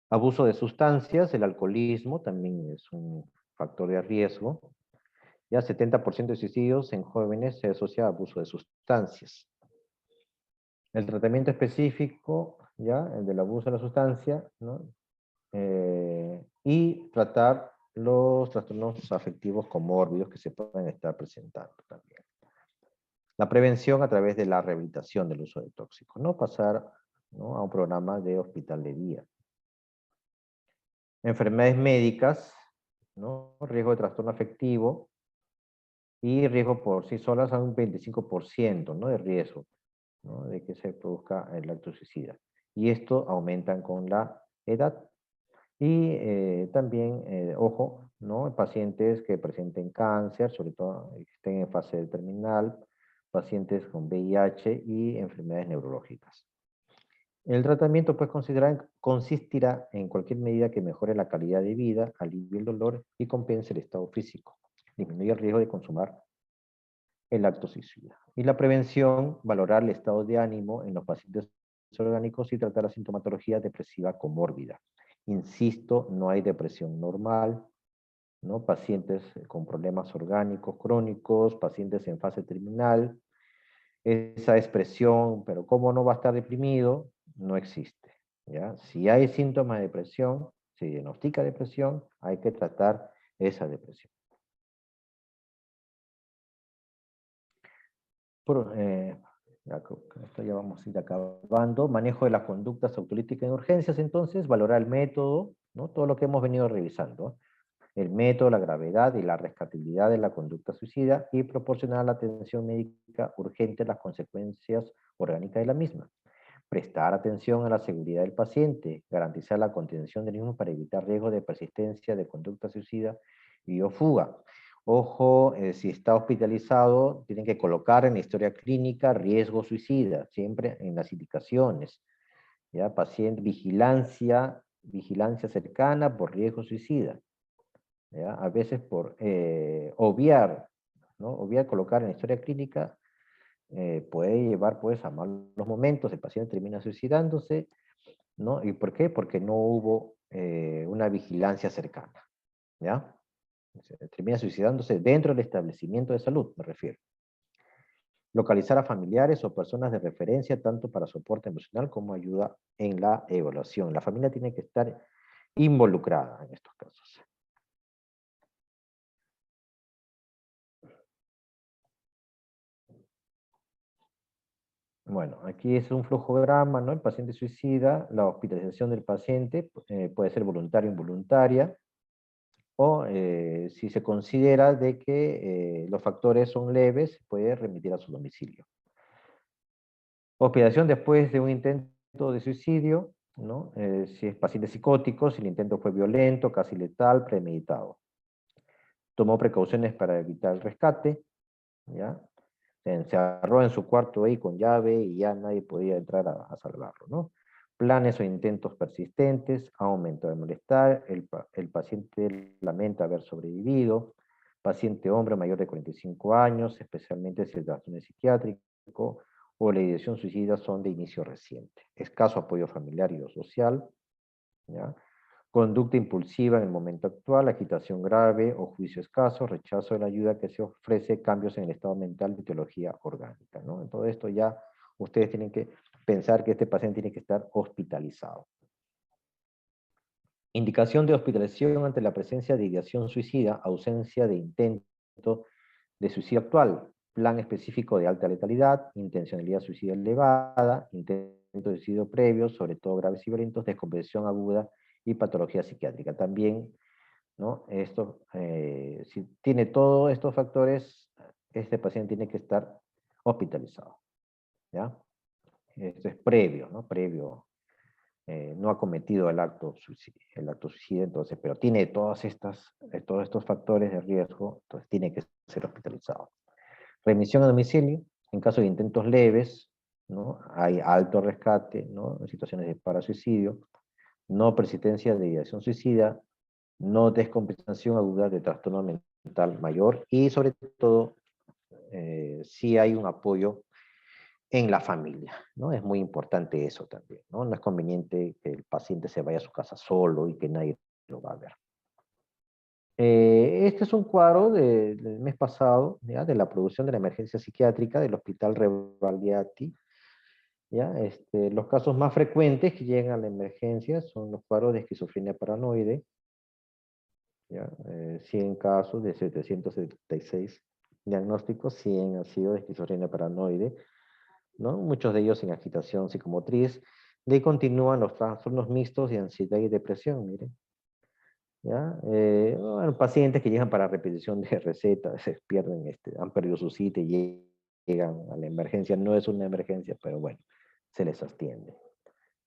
Abuso de sustancias, el alcoholismo también es un factor de riesgo. Ya 70% de suicidios en jóvenes se asocia a abuso de sustancias. El tratamiento específico, ya, el del abuso de la sustancia, ¿no? Y tratar los trastornos afectivos comórbidos que se pueden estar presentando también. La prevención a través de la rehabilitación del uso de tóxicos, no pasar, ¿no? A un programa de hospital de día. Enfermedades médicas, ¿no? Riesgo de trastorno afectivo y riesgo por sí solas a un 25%, ¿no? De riesgo, ¿no? De que se produzca el acto suicida. Y esto aumentan con la edad. Y también, ojo, ¿no? Pacientes que presenten cáncer, sobre todo que estén en fase terminal, pacientes con VIH y enfermedades neurológicas. El tratamiento pues consistirá en cualquier medida que mejore la calidad de vida, alivie el dolor y compense el estado físico, disminuye el riesgo de consumar el acto suicida. Y la prevención, valorar el estado de ánimo en los pacientes orgánicos y tratar la sintomatología depresiva comórbida. Insisto, no hay depresión normal, ¿no? Pacientes con problemas orgánicos crónicos, pacientes en fase terminal, esa expresión, pero ¿cómo no va a estar deprimido? No existe, ¿ya? Si hay síntomas de depresión, se diagnostica depresión, hay que tratar esa depresión. Esto ya vamos a ir acabando. Manejo de las conductas autolíticas en urgencias, entonces, valorar el método, ¿no? Todo lo que hemos venido revisando. El método, la gravedad y la rescatabilidad de la conducta suicida y proporcionar la atención médica urgente a las consecuencias orgánicas de la misma. prestar atención a la seguridad del paciente, garantizar la contención del mismo para evitar riesgo de persistencia de conducta suicida y o fuga. Ojo, si está hospitalizado, tienen que colocar en la historia clínica riesgo suicida, siempre en las indicaciones. ¿Ya? Paciente, vigilancia cercana por riesgo suicida. ¿Ya? A veces por obviar, ¿no? Obviar colocar en la historia clínica puede llevar pues a malos momentos, el paciente termina suicidándose, ¿no? ¿Y por qué? Porque no hubo una vigilancia cercana, ¿ya? Termina suicidándose dentro del establecimiento de salud, me refiero. Localizar a familiares o personas de referencia, tanto para soporte emocional como ayuda en la evaluación. La familia tiene que estar involucrada en estos casos. Bueno, aquí es un flujograma, ¿no? El paciente suicida, la hospitalización del paciente puede ser voluntaria o involuntaria, o si se considera de que los factores son leves, se puede remitir a su domicilio. Hospitalización después de un intento de suicidio, ¿no? Si es paciente psicótico, si el intento fue violento, casi letal, premeditado. Tomó precauciones para evitar el rescate, ¿ya? Se encerró en su cuarto ahí con llave y ya nadie podía entrar a salvarlo, ¿no? Planes o intentos persistentes, aumento de malestar, el paciente lamenta haber sobrevivido, paciente hombre mayor de 45 años, especialmente si el trastorno es psiquiátrico o la ideación suicida son de inicio reciente. Escaso apoyo familiar y o social, ¿ya? Conducta impulsiva en el momento actual, agitación grave o juicio escaso, rechazo de la ayuda que se ofrece, cambios en el estado mental de etiología orgánica, ¿no? En todo esto ya ustedes tienen que pensar que este paciente tiene que estar hospitalizado. Indicación de hospitalización ante la presencia de ideación suicida, ausencia de intento de suicidio actual, plan específico de alta letalidad, intencionalidad suicida elevada, intento de suicidio previo, sobre todo graves y violentos, descompensación aguda y patología psiquiátrica. También, ¿no? Esto, si tiene todos estos factores, este paciente tiene que estar hospitalizado, ¿ya? Esto es previo, ¿no? Previo, no ha cometido el acto suicida, entonces, pero tiene todos estos factores de riesgo, entonces tiene que ser hospitalizado. Remisión a domicilio, en caso de intentos leves, ¿no? Hay alto rescate, ¿no? En situaciones de parasuicidio, no persistencia de ideación suicida, no descompensación aguda de trastorno mental mayor y sobre todo si hay un apoyo en la familia, ¿no? Es muy importante eso también, ¿no? No es conveniente que el paciente se vaya a su casa solo y que nadie lo va a ver. Este es un cuadro del mes pasado, ¿ya? De la producción de la emergencia psiquiátrica del Hospital Revalliati. ¿Ya? Los casos más frecuentes que llegan a la emergencia son los cuadros de esquizofrenia paranoide, ¿ya? 100 casos de 776 diagnósticos, 100 han sido de esquizofrenia paranoide, ¿no? Muchos de ellos en agitación psicomotriz. De ahí continúan los trastornos mixtos de ansiedad y depresión, miren. ¿Ya? Bueno, pacientes que llegan para repetición de recetas, se pierden, han perdido su cita y llegan a la emergencia. No es una emergencia, pero bueno, se les atiende.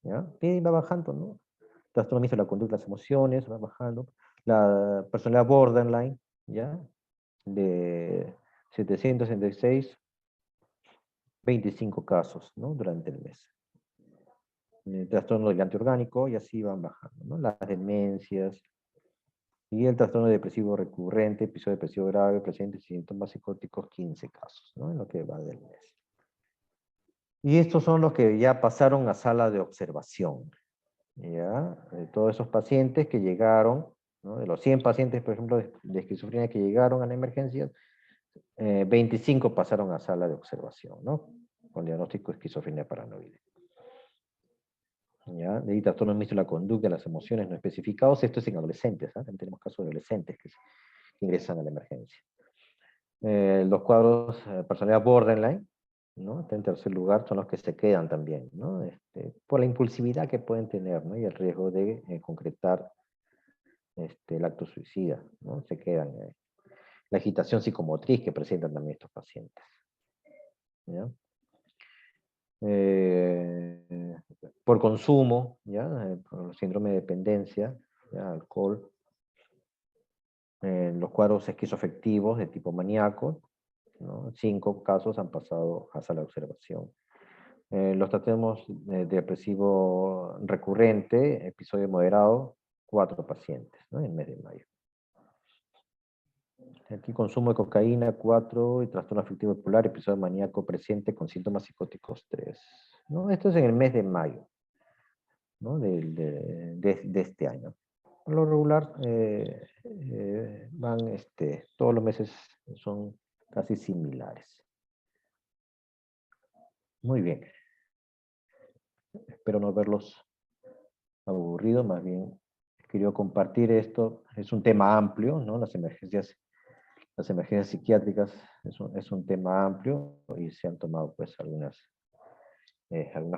¿Ya? Y va bajando, ¿no? Trastorno mixto de la conducta, las emociones, va bajando. La personalidad borderline, ¿ya? De 766, 25 casos, ¿no? Durante el mes. El trastorno del antiorgánico y así van bajando, ¿no? Las demencias y el trastorno depresivo recurrente, episodio depresivo grave, presente síntomas psicóticos, 15 casos, ¿no? En lo que va del mes. Y estos son los que ya pasaron a sala de observación, ¿ya? Todos esos pacientes que llegaron, ¿no? De los 100 pacientes, por ejemplo, de esquizofrenia que llegaron a la emergencia, 25 pasaron a sala de observación, ¿no? Con diagnóstico de esquizofrenia paranoide. ¿Ya? De ahí trastornos mixtos de la conducta, las emociones no especificados. Esto es en adolescentes, ¿eh? También tenemos casos de adolescentes que ingresan a la emergencia. Los cuadros personalidad borderline, ¿no? En tercer lugar son los que se quedan también, ¿no? Por la impulsividad que pueden tener, ¿no? Y el riesgo de concretar el acto suicida, ¿no? Se quedan. La agitación psicomotriz que presentan también estos pacientes, ¿ya? por consumo, ¿ya? Por síndrome de dependencia, ¿ya? Alcohol. Los cuadros esquizoafectivos de tipo maníaco, ¿no? 5 casos han pasado hasta la observación. Los tratemos de depresivo recurrente, episodio moderado, 4 pacientes, ¿no? En el mes de mayo. Aquí consumo de cocaína, 4, y trastorno afectivo bipolar, episodio maníaco presente con síntomas psicóticos, 3. ¿No? Esto es en el mes de mayo, ¿no? De este año. Por lo regular, van, todos los meses son casi similares. Muy bien. Espero no haberlos aburrido, más bien quería compartir esto. Es un tema amplio, ¿no? Las emergencias psiquiátricas es un tema amplio y se han tomado pues algunas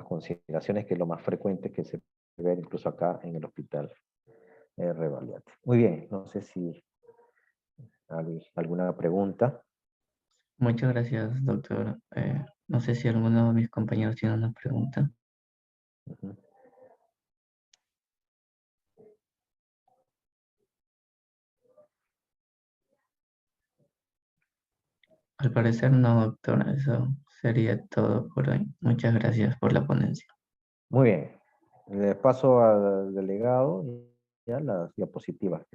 consideraciones que es lo más frecuente que se ve incluso acá en el hospital Revalidate. Muy bien, no sé si hay alguna pregunta. Muchas gracias, doctor. No sé si alguno de mis compañeros tiene una pregunta. Ujú. Al parecer no, doctor. Eso sería todo por hoy. Muchas gracias por la ponencia. Muy bien. Le paso al delegado ya las diapositivas.